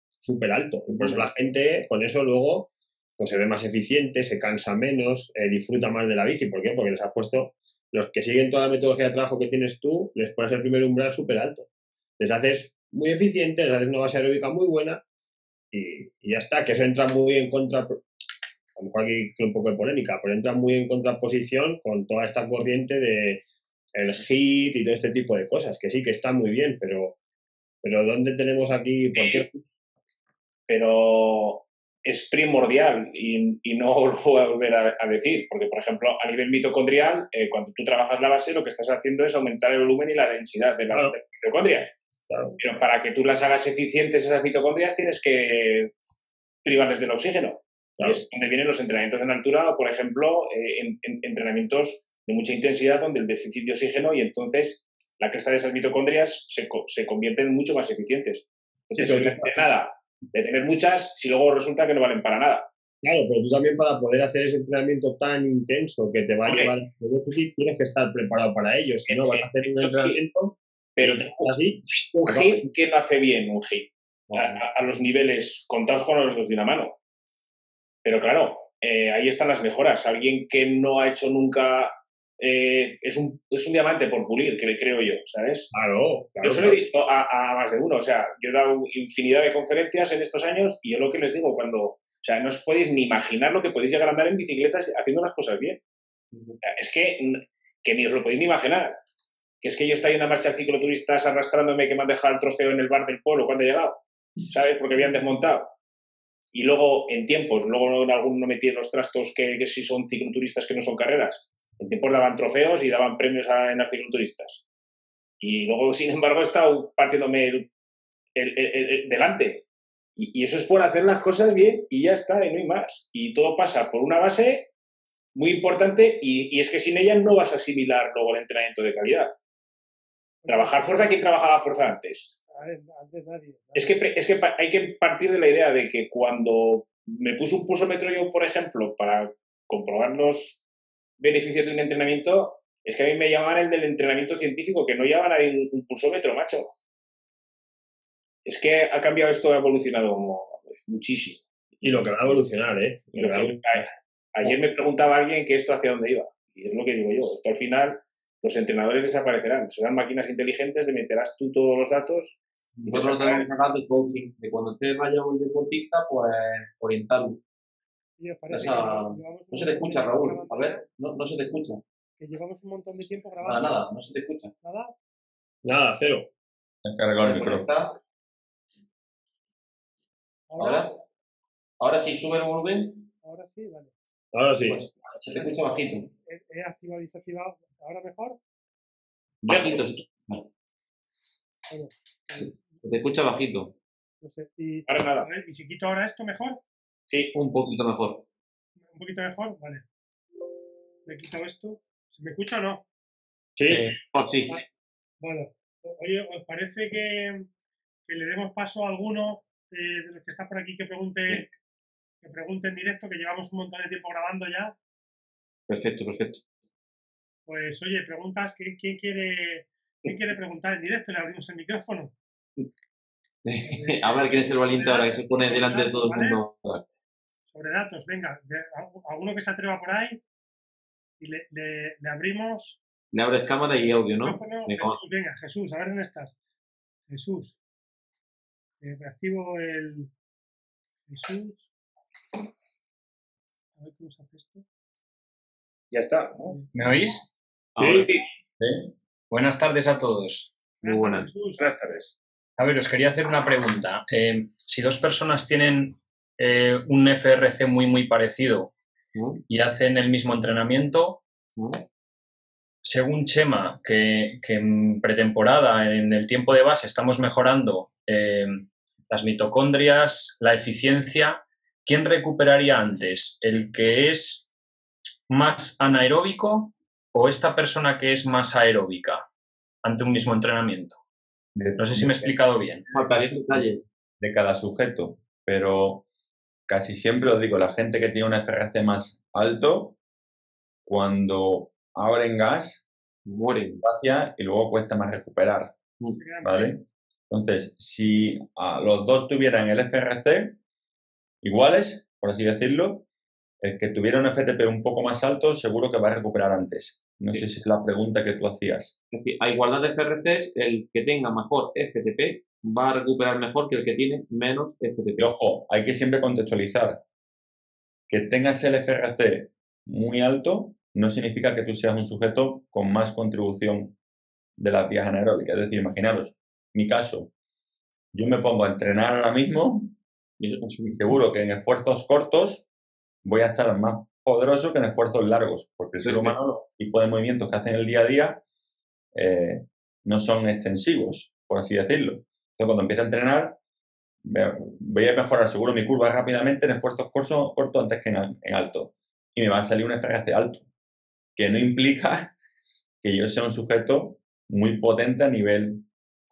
súper alto. Y por eso la gente, con eso luego, pues se ve más eficiente, se cansa menos, disfruta más de la bici. ¿Por qué? Porque les has puesto, los que siguen toda la metodología de trabajo que tienes tú, les pones el primer umbral súper alto. Les haces muy eficientes, les haces una base aeróbica muy buena y ya está, que eso entra muy en contra, a lo mejor aquí un poco de polémica, pero entra muy en contraposición con toda esta corriente de el HIIT y todo este tipo de cosas, que sí que está muy bien, pero ¿dónde tenemos aquí? ¿Por qué? Pero es primordial y no lo voy a volver a decir, porque, por ejemplo, a nivel mitocondrial, cuando tú trabajas la base, lo que estás haciendo es aumentar el volumen y la densidad de las mitocondrias. Claro. Pero para que tú las hagas eficientes esas mitocondrias, tienes que privarles del oxígeno. Claro. Es donde vienen los entrenamientos en altura o, por ejemplo, entrenamientos de mucha intensidad donde el déficit de oxígeno, y entonces la cresta de esas mitocondrias se convierten mucho más eficientes. Entonces, sí, no es nada de tener muchas si luego resulta que no valen para nada. Claro, pero tú también, para poder hacer ese entrenamiento tan intenso que te va a llevar al déficit, tienes que estar preparado para ello. Si no, vas a hacer un entrenamiento... Pero así, un HIIT, ¿quién lo hace bien un HIIT? A los niveles contados con los dedos de una mano. Pero claro, ahí están las mejoras. Alguien que no ha hecho nunca... es un diamante por pulir, que le creo yo, ¿sabes? Claro. Yo se lo he dicho a más de uno. O sea, yo he dado infinidad de conferencias en estos años y yo lo que les digo o sea, no os podéis ni imaginar lo que podéis llegar a andar en bicicletas haciendo las cosas bien. Es que ni os lo podéis ni imaginar. Que es que yo estoy en una marcha de cicloturistas arrastrándome que me han dejado el trofeo en el bar del pueblo cuando he llegado, ¿sabes? Porque habían desmontado. Y luego, en tiempos, luego en alguno metí en los trastos que sí son cicloturistas que no son carreras. En tiempos daban trofeos y daban premios en los cicloturistas. Y luego, sin embargo, he estado partiéndome el delante. Y eso es por hacer las cosas bien y ya está, y no hay más. Y todo pasa por una base muy importante y es que sin ella no vas a asimilar luego el entrenamiento de calidad. Trabajar fuerza, ¿quién trabajaba fuerza antes? Antes nadie. Es que hay que partir de la idea de que cuando me puse un pulsómetro yo, por ejemplo, para comprobar los beneficios de un entrenamiento, es que a mí me llamaban el del entrenamiento científico, que no llaman a un pulsómetro, macho. Es que ha cambiado esto, ha evolucionado muchísimo. Y lo que va a evolucionar, ¿eh? Ayer me preguntaba alguien que esto hacia dónde iba. Y es lo que digo yo. Esto al final, los entrenadores desaparecerán. Serán máquinas inteligentes, le meterás tú todos los datos. Nosotros tenemos que hablar de coaching, de cuando esté rayado un deportista, pues orientarlo. No se te escucha, Raúl. A ver, no se te escucha. Que llevamos un montón de tiempo grabando. Nada, no se te escucha. Nada, cero. He cargado el micrófono. Ahora sí, sube el volumen. Ahora sí, vale. Ahora sí. Pues, se te escucha bajito. He activado y desactivado. ¿Ahora mejor? Bajito. Bueno, Se te escucha bajito. no sé. Y, ahora nada. A ver, ¿y si quito ahora esto mejor? Sí. Un poquito mejor. ¿Un poquito mejor? Vale. Le he quitado esto. ¿Se me escucha o no? Sí. Sí. Bueno. Oye, ¿os parece que le demos paso a alguno de los que está por aquí que pregunte en directo, que llevamos un montón de tiempo grabando ya? Perfecto. Pues oye, preguntas, ¿quién quiere preguntar en directo? Le abrimos el micrófono. A ver quién es el valiente ahora que se pone delante de todo el mundo. Sobre datos, venga, alguno que se atreva por ahí y le abrimos. Le abres cámara y audio, ¿no? Venga, Jesús, a ver dónde estás. Jesús. Reactivo el Jesús. A ver cómo se hace esto. Ya está, ¿no? ¿Me oís? Sí. Buenas tardes a todos. Muy buenas. Jesús. Buenas tardes. A ver, os quería hacer una pregunta. Si dos personas tienen un FRC muy parecido y hacen el mismo entrenamiento, según Chema, que en pretemporada, en el tiempo de base, estamos mejorando las mitocondrias, la eficiencia, ¿quién recuperaría antes? ¿El que es más anaeróbico o esta persona que es más aeróbica ante un mismo entrenamiento? No sé si me he explicado bien. De cada sujeto, pero casi siempre os digo, la gente que tiene un FRC más alto, cuando abren gas, mueren y luego cuesta más recuperar, ¿vale? Entonces, si los dos tuvieran el FRC iguales, por así decirlo, el que tuviera un FTP un poco más alto seguro que va a recuperar antes. No sé si es la pregunta que tú hacías. Es decir, a igualdad de FRCs, el que tenga mejor FTP va a recuperar mejor que el que tiene menos FTP. Y ojo, hay que siempre contextualizar. Que tengas el FRC muy alto no significa que tú seas un sujeto con más contribución de las vías anaeróbicas. Es decir, imaginaros, mi caso, yo me pongo a entrenar ahora mismo y seguro que en esfuerzos cortos voy a estar más poderoso que en esfuerzos largos, porque el ser humano, los tipos de movimientos que hacen el día a día no son extensivos, por así decirlo. Entonces, cuando empiezo a entrenar, voy a mejorar seguro mi curva rápidamente en esfuerzos cortos antes que en alto. Y me va a salir un FRC alto, que no implica que yo sea un sujeto muy potente a nivel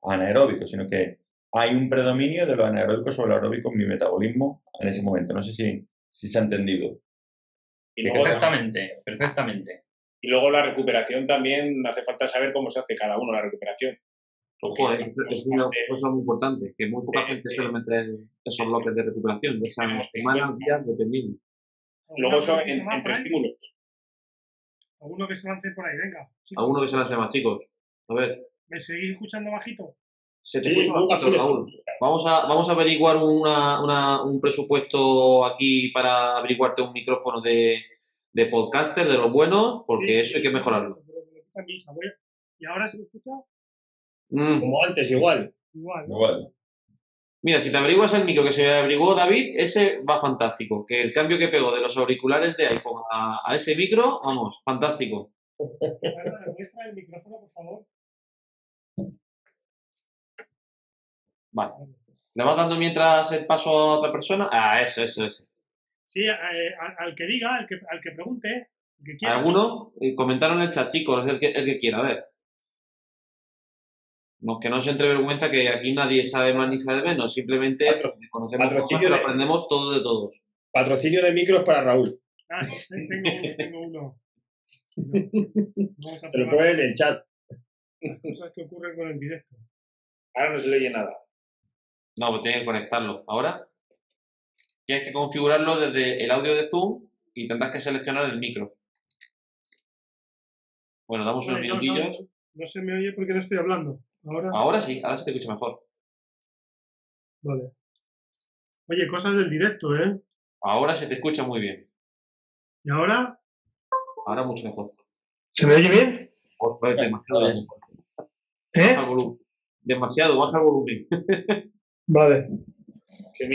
anaeróbico, sino que hay un predominio de lo anaeróbico sobre lo aeróbico en mi metabolismo en ese momento. No sé si se ha entendido. Y luego, perfectamente. Y luego la recuperación también, hace falta saber cómo se hace cada uno la recuperación. Ojo, es una cosa muy importante, que muy poca gente suele meter esos bloques de recuperación, de esas semanas, días, dependiendo. Luego eso entre estímulos. ¿Alguno que se lance por ahí? Venga. Chicos. ¿Alguno que se lance más, chicos? A ver. ¿Me seguís escuchando bajito? Se te escucha bajito, Raúl. Vamos a averiguar un presupuesto aquí para averiguarte un micrófono de podcaster, de los buenos, porque eso hay que mejorarlo. ¿Y ahora se me escucha? Como antes, igual. Igual. Mira, si te averiguas el micro que se averiguó David, ese va fantástico. Que el cambio que pegó de los auriculares de iPhone a ese micro, vamos, fantástico. Muestra el micrófono, por favor. Vale. ¿Le vas dando mientras el paso a otra persona? Ah, eso. Sí, al que diga, al que pregunte, el que quiera. ¿Alguno? Comentaron en el chat, chicos, el que quiera, a ver. Que no se entre vergüenza que aquí nadie sabe más ni sabe menos, simplemente conocemos cosas, pero aprendemos todo de todos. Patrocinio de micros para Raúl. Ah, sí, tengo uno. Te lo ponen en el chat. Cosas que ocurren con el directo. Ahora no se le oye nada. No, pues tienes que conectarlo. Ahora tienes que configurarlo desde el audio de Zoom y tendrás que seleccionar el micro. Bueno, damos unos minutillos. No se me oye porque no estoy hablando. Ahora sí, ahora se te escucha mejor. Vale. Oye, cosas del directo, ¿eh? Ahora se te escucha muy bien. ¿Y ahora? Ahora mucho mejor. ¿Se me oye bien? Demasiado bien. ¿Eh? Demasiado, baja el volumen. Vale.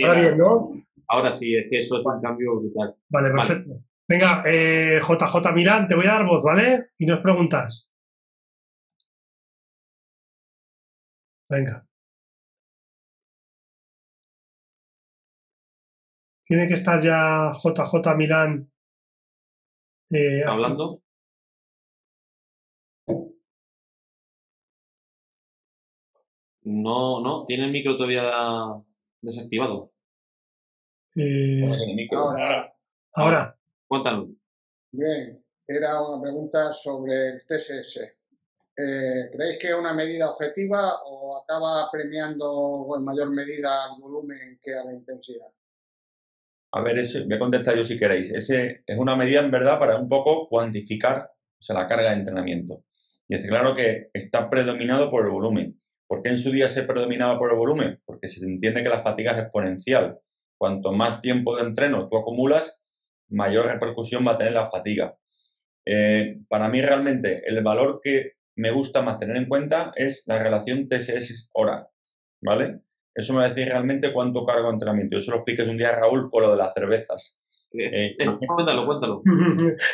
Ahora bien, ¿no? Ahora sí, es que eso es un cambio brutal. Vale, perfecto. Vale. Venga, JJ Milán, te voy a dar voz, ¿vale? Y nos preguntas. Venga. Tiene que estar ya JJ Milán. ¿Hablando? No, tiene el micro todavía desactivado. Ahora. Cuéntanos. Bien, era una pregunta sobre el TSS. ¿Creéis que es una medida objetiva o acaba premiando en mayor medida al volumen que a la intensidad? A ver, voy a contestar yo si queréis. Ese es una medida en verdad para un poco cuantificar la carga de entrenamiento. Y es claro que está predominado por el volumen. ¿Por qué en su día se predominaba por el volumen? Porque se entiende que la fatiga es exponencial. Cuanto más tiempo de entreno tú acumulas, mayor repercusión va a tener la fatiga. Para mí realmente el valor que me gusta más tener en cuenta es la relación TSS-hora, ¿vale? Eso me va a decir realmente cuánto cargo de entrenamiento. Yo se lo expliqué un día a Raúl con lo de las cervezas. Cuéntalo.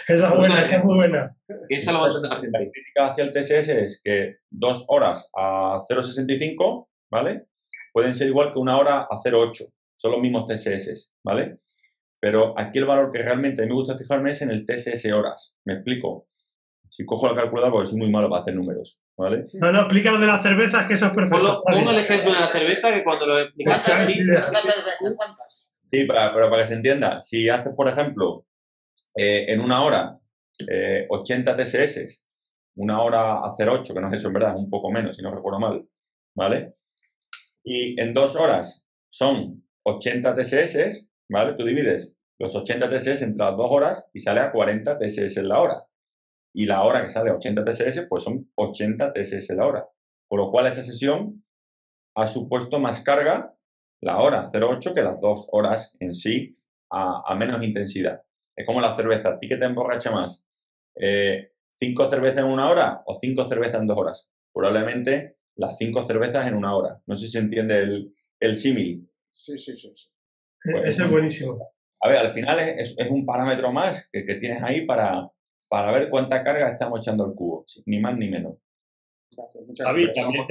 Esa es muy buena. Esa la va a entender la gente. La crítica hacia el TSS es que 2 horas a 0,65, ¿vale? Pueden ser igual que 1 hora a 0,8. Son los mismos TSS, ¿vale? Pero aquí el valor que realmente me gusta fijarme es en el TSS horas. ¿Me explico? Si cojo la calculadora, porque soy muy malo para hacer números, ¿vale? No, explica lo de las cervezas, que eso es perfecto. Pon el ejemplo de la cerveza, que cuando lo explicas así... ¿Cuántas? Sí, pero para que se entienda, si haces, por ejemplo, en 1 hora 80 TSS, 1 hora a 0,8, que no es eso en verdad, es un poco menos, si no recuerdo mal, ¿vale? Y en 2 horas son 80 TSS, ¿vale? Tú divides los 80 TSS entre las 2 horas y sale a 40 TSS en la hora. Y la hora que sale a 80 TSS, pues son 80 TSS la hora. Por lo cual esa sesión ha supuesto más carga la hora 0,8 que las 2 horas en sí a menos intensidad. Es como la cerveza. ¿A ti qué te emborracha más? ¿5 cervezas en 1 hora o 5 cervezas en 2 horas? Probablemente las 5 cervezas en 1 hora. No sé si se entiende el símil. Sí. Pues, eso es buenísimo. A ver, al final es un parámetro más que tienes ahí para ver cuánta carga estamos echando al cubo, ni más ni menos. David, también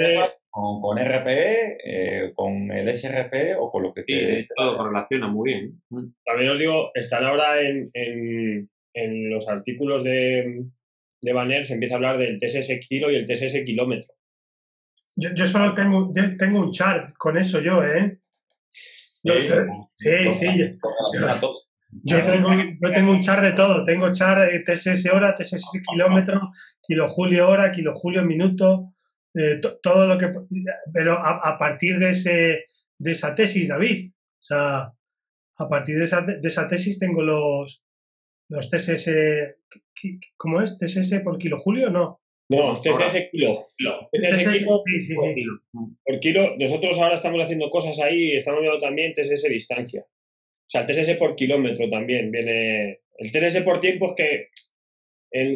con RPE, con el SRPE o con lo que te... todo correlaciona muy bien. También os digo, están ahora en los artículos de Banner, se empieza a hablar del TSS kilo y el TSS kilómetro. Yo solo tengo un chart con eso yo, ¿eh? Sí. Yo tengo un chart de todo. Tengo chart TSS hora, TSS kilómetro, kilojulio hora, kilojulio minuto, todo lo que... Pero a partir de esa tesis, David. O sea, a partir de esa tesis tengo Los TSS, ¿cómo es? ¿TSS por kilo, Julio? No. No, TSS kilo. TSS kilo sí. por kilo. Nosotros ahora estamos haciendo cosas ahí, estamos viendo también TSS distancia. O sea, el TSS por kilómetro también viene. El TSS por tiempo es que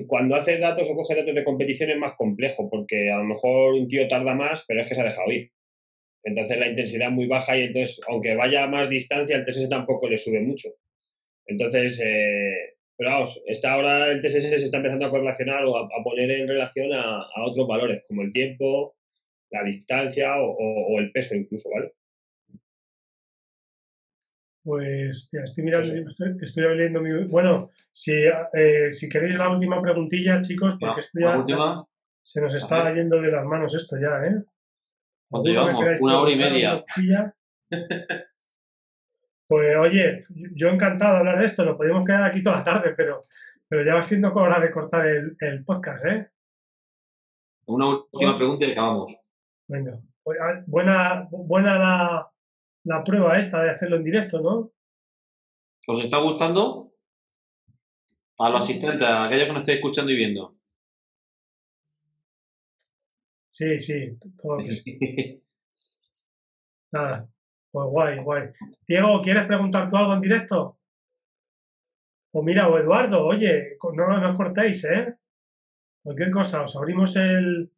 cuando haces datos o coges datos de competición es más complejo, porque a lo mejor un tío tarda más, pero es que se ha dejado ir. Entonces la intensidad es muy baja y entonces, aunque vaya a más distancia, el TSS tampoco le sube mucho. Entonces, pero vamos, ahora el TSS se está empezando a correlacionar o a poner en relación a otros valores, como el tiempo, la distancia o el peso incluso, ¿vale? Pues mira, estoy mirando, estoy abriendo mi... Bueno, si queréis la última preguntilla, chicos, porque esto ya se nos está yendo de las manos esto ya, ¿eh? ¿Cuánto llevamos? 1 hora y media. Pues oye, yo encantado de hablar de esto, nos podemos quedar aquí toda la tarde, pero ya va siendo hora de cortar el podcast, ¿eh? Una última pregunta y acabamos. Venga, buena la prueba esta de hacerlo en directo, ¿no? ¿Os está gustando? A los asistentes, a aquellos que nos estéis escuchando y viendo. Sí, todo que sí. Nada, pues guay. Diego, ¿quieres preguntar tú algo en directo? O mira, o Eduardo, oye, no os cortéis, ¿eh? Cualquier cosa, os abrimos el...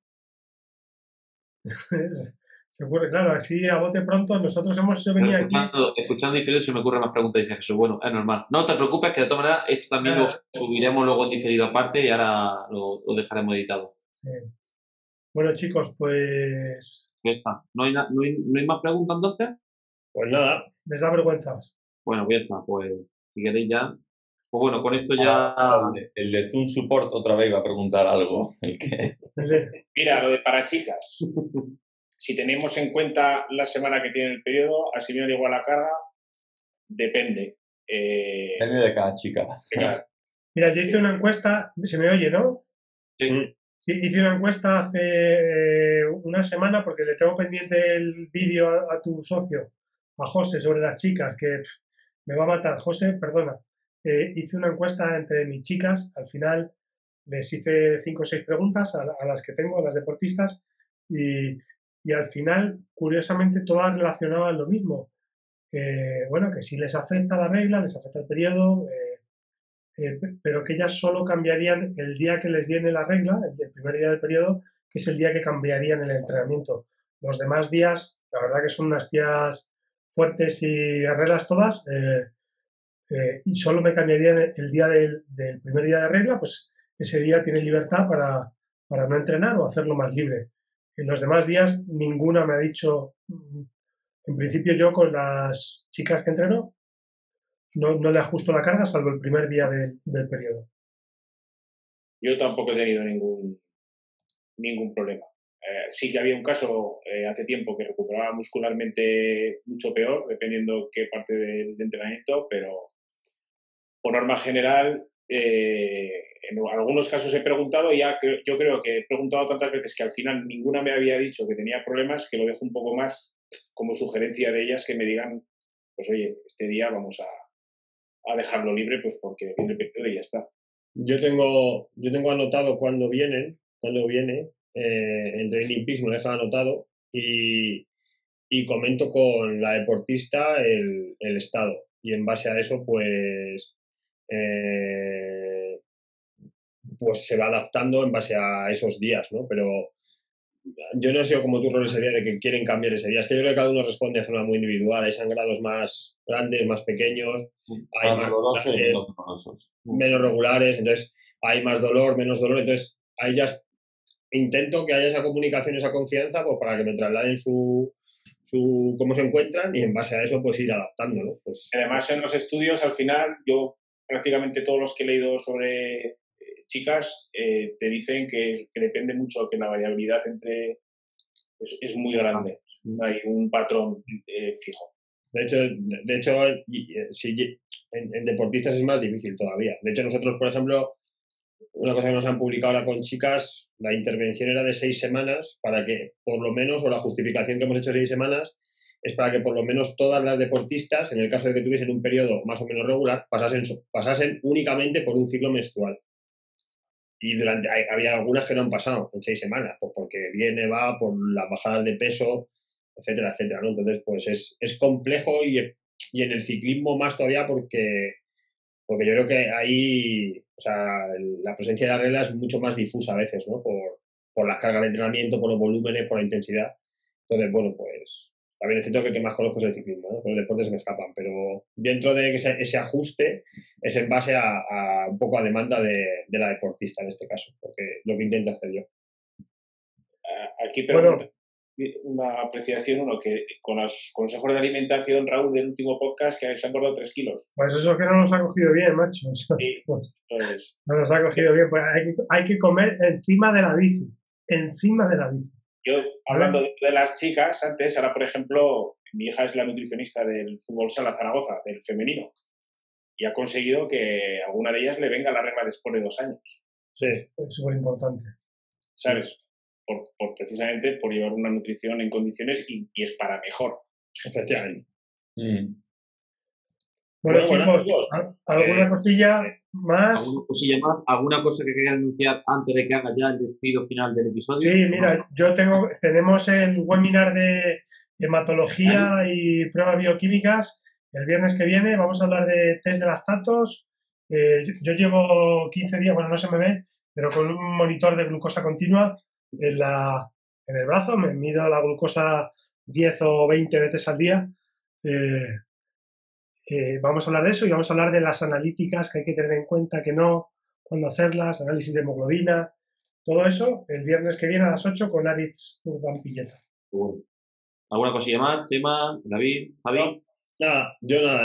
Se ocurre, claro, así a bote pronto, nosotros hemos venido aquí... Escuchando diferido se me ocurren más preguntas, dice Jesús, bueno, es normal. No te preocupes, que de todas maneras esto también lo subiremos luego en diferido aparte y ahora lo dejaremos editado. Sí. Bueno, chicos, pues... Ya está. ¿No hay más preguntas entonces? Pues nada. ¿Les da vergüenza? Bueno, ya está, pues si queréis ya... Pues bueno, con esto ya... El de Zoom Support otra vez iba a preguntar algo. Mira, lo de para chicas. Si tenemos en cuenta la semana que tiene el periodo, así viene igual la carga, depende. Depende de cada chica. Mira, yo hice una encuesta, se me oye, ¿no? Sí. Sí, hice una encuesta hace una semana porque le tengo pendiente el vídeo a tu socio, a José, sobre las chicas, que me va a matar. José, perdona. Hice una encuesta entre mis chicas, al final les hice 5 o 6 preguntas a las que tengo, a las deportistas, y al final, curiosamente, todas relacionaban lo mismo. Bueno, que si les afecta la regla, les afecta el periodo, pero que ellas solo cambiarían el día que les viene la regla, el primer día del periodo, que es el día que cambiarían el entrenamiento. Los demás días, la verdad que son unas tías fuertes y guerreras todas, y solo me cambiarían el día del primer día de regla, pues ese día tienen libertad para no entrenar o hacerlo más libre. En los demás días ninguna me ha dicho, en principio yo con las chicas que entreno, no le ajusto la carga salvo el primer día del periodo. Yo tampoco he tenido ningún problema. Sí que había un caso hace tiempo que recuperaba muscularmente mucho peor, dependiendo qué parte del entrenamiento, pero por norma general, en algunos casos he preguntado y yo creo que he preguntado tantas veces que al final ninguna me había dicho que tenía problemas, que lo dejo un poco más como sugerencia de ellas que me digan, pues oye, este día vamos a dejarlo libre pues porque viene el periodo y ya está. Yo tengo anotado cuando viene, en Training Peaks me lo dejan anotado y comento con la deportista el estado y en base a eso pues se va adaptando en base a esos días, ¿no? Pero yo no he sido como tú, Rol, ese día de que quieren cambiar ese día. Es que yo creo que cada uno responde de forma muy individual. Hay sangrados más grandes, más pequeños, hay más dolorosos y menos dolorosos. Menos regulares, entonces hay más dolor, menos dolor. Entonces ahí ya intento que haya esa comunicación, esa confianza, pues para que me trasladen su cómo se encuentran y en base a eso pues ir adaptando, ¿no? Pues, además en los estudios al final yo prácticamente todos los que he leído sobre chicas te dicen que depende mucho, que la variabilidad entre es muy grande, no hay un patrón fijo. De hecho si, en deportistas es más difícil todavía. De hecho nosotros, por ejemplo, una cosa que nos han publicado ahora con chicas, la intervención era de 6 semanas para que, por lo menos, o la justificación que hemos hecho 6 semanas, es para que por lo menos todas las deportistas, en el caso de que tuviesen un periodo más o menos regular, pasasen únicamente por un ciclo menstrual. Y había algunas que no han pasado en 6 semanas, pues porque viene, va, por las bajadas de peso, etcétera, etcétera, ¿no? Entonces, pues es complejo y en el ciclismo más todavía porque yo creo que ahí, o sea, la presencia de la regla es mucho más difusa a veces, ¿no? Por las cargas de entrenamiento, por los volúmenes, por la intensidad. Entonces, bueno, pues también es cierto que el que más conozco es el ciclismo, ¿no? Todos los deportes se me escapan, pero dentro de ese ajuste es en base a un poco a demanda de la deportista en este caso, porque lo que intento hacer yo. Aquí pregunta una apreciación, que con los consejos de alimentación, Raúl, del último podcast, que se han engordado 3 kilos. Pues eso que no nos ha cogido bien, macho. Sí, pues, no nos ha cogido bien, pues hay que comer encima de la bici. Encima de la bici. Yo, hablando de las chicas antes, ahora, por ejemplo, mi hija es la nutricionista del Fútbol Sala Zaragoza, del femenino, y ha conseguido que a alguna de ellas le venga la regla después de 2 años. Sí, es súper importante. ¿Sabes? Precisamente por llevar una nutrición en condiciones y es para mejor. Efectivamente. Bueno, chicos, ¿alguna cosilla más? ¿Alguna cosa que queráis anunciar antes de que haga ya el despido final del episodio? Sí, mira, tenemos el webinar de hematología y pruebas bioquímicas el viernes que viene. Vamos a hablar de test de lactatos. Yo llevo 15 días, bueno, no se me ve, pero con un monitor de glucosa continua en el brazo. Me mido la glucosa 10 o 20 veces al día. Vamos a hablar de eso y vamos a hablar de las analíticas que hay que tener en cuenta, que no, cuándo hacerlas, análisis de hemoglobina, todo eso el viernes que viene a las 8 con Aritz Urdan-Pilleta. ¿Alguna cosilla más? Chema, David, Javi. Nada,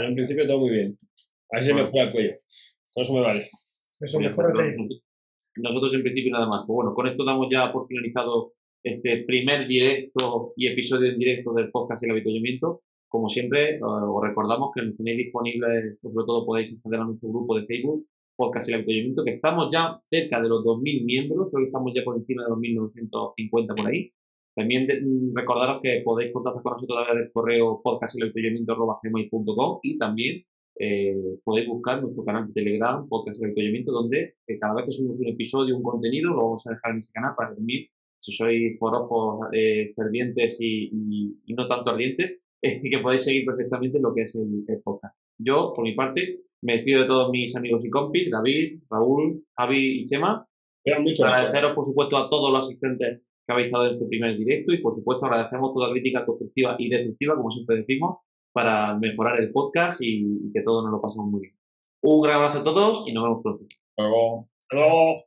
en principio todo muy bien. A ver si me cura el cuello. Con eso me vale. Eso mejora. Nosotros en principio nada más. Pues bueno, con esto damos ya por finalizado este primer directo y episodio en directo del podcast El Avituallamiento. Como siempre, os recordamos que nos tenéis disponibles, sobre todo podéis acceder a nuestro grupo de Facebook, Podcast El Avituallamiento, que estamos ya cerca de los 2.000 miembros, creo que estamos ya por encima de los 1.950 por ahí. También recordaros que podéis contactar con nosotros a través del correo podcastelavituallamiento@gmail.com y también podéis buscar nuestro canal de Telegram, Podcast El Avituallamiento, donde cada vez que subimos un episodio, un contenido, lo vamos a dejar en ese canal para que también, si sois forofos fervientes y no tanto ardientes, que podéis seguir perfectamente lo que es el podcast. Yo, por mi parte, me despido de todos mis amigos y compis, David, Raúl, Javi y Chema. Agradeceros, por supuesto, a todos los asistentes que habéis estado en este primer directo y, por supuesto, agradecemos toda crítica constructiva y destructiva, como siempre decimos, para mejorar el podcast y que todos nos lo pasemos muy bien. Un gran abrazo a todos y nos vemos pronto. Hasta luego.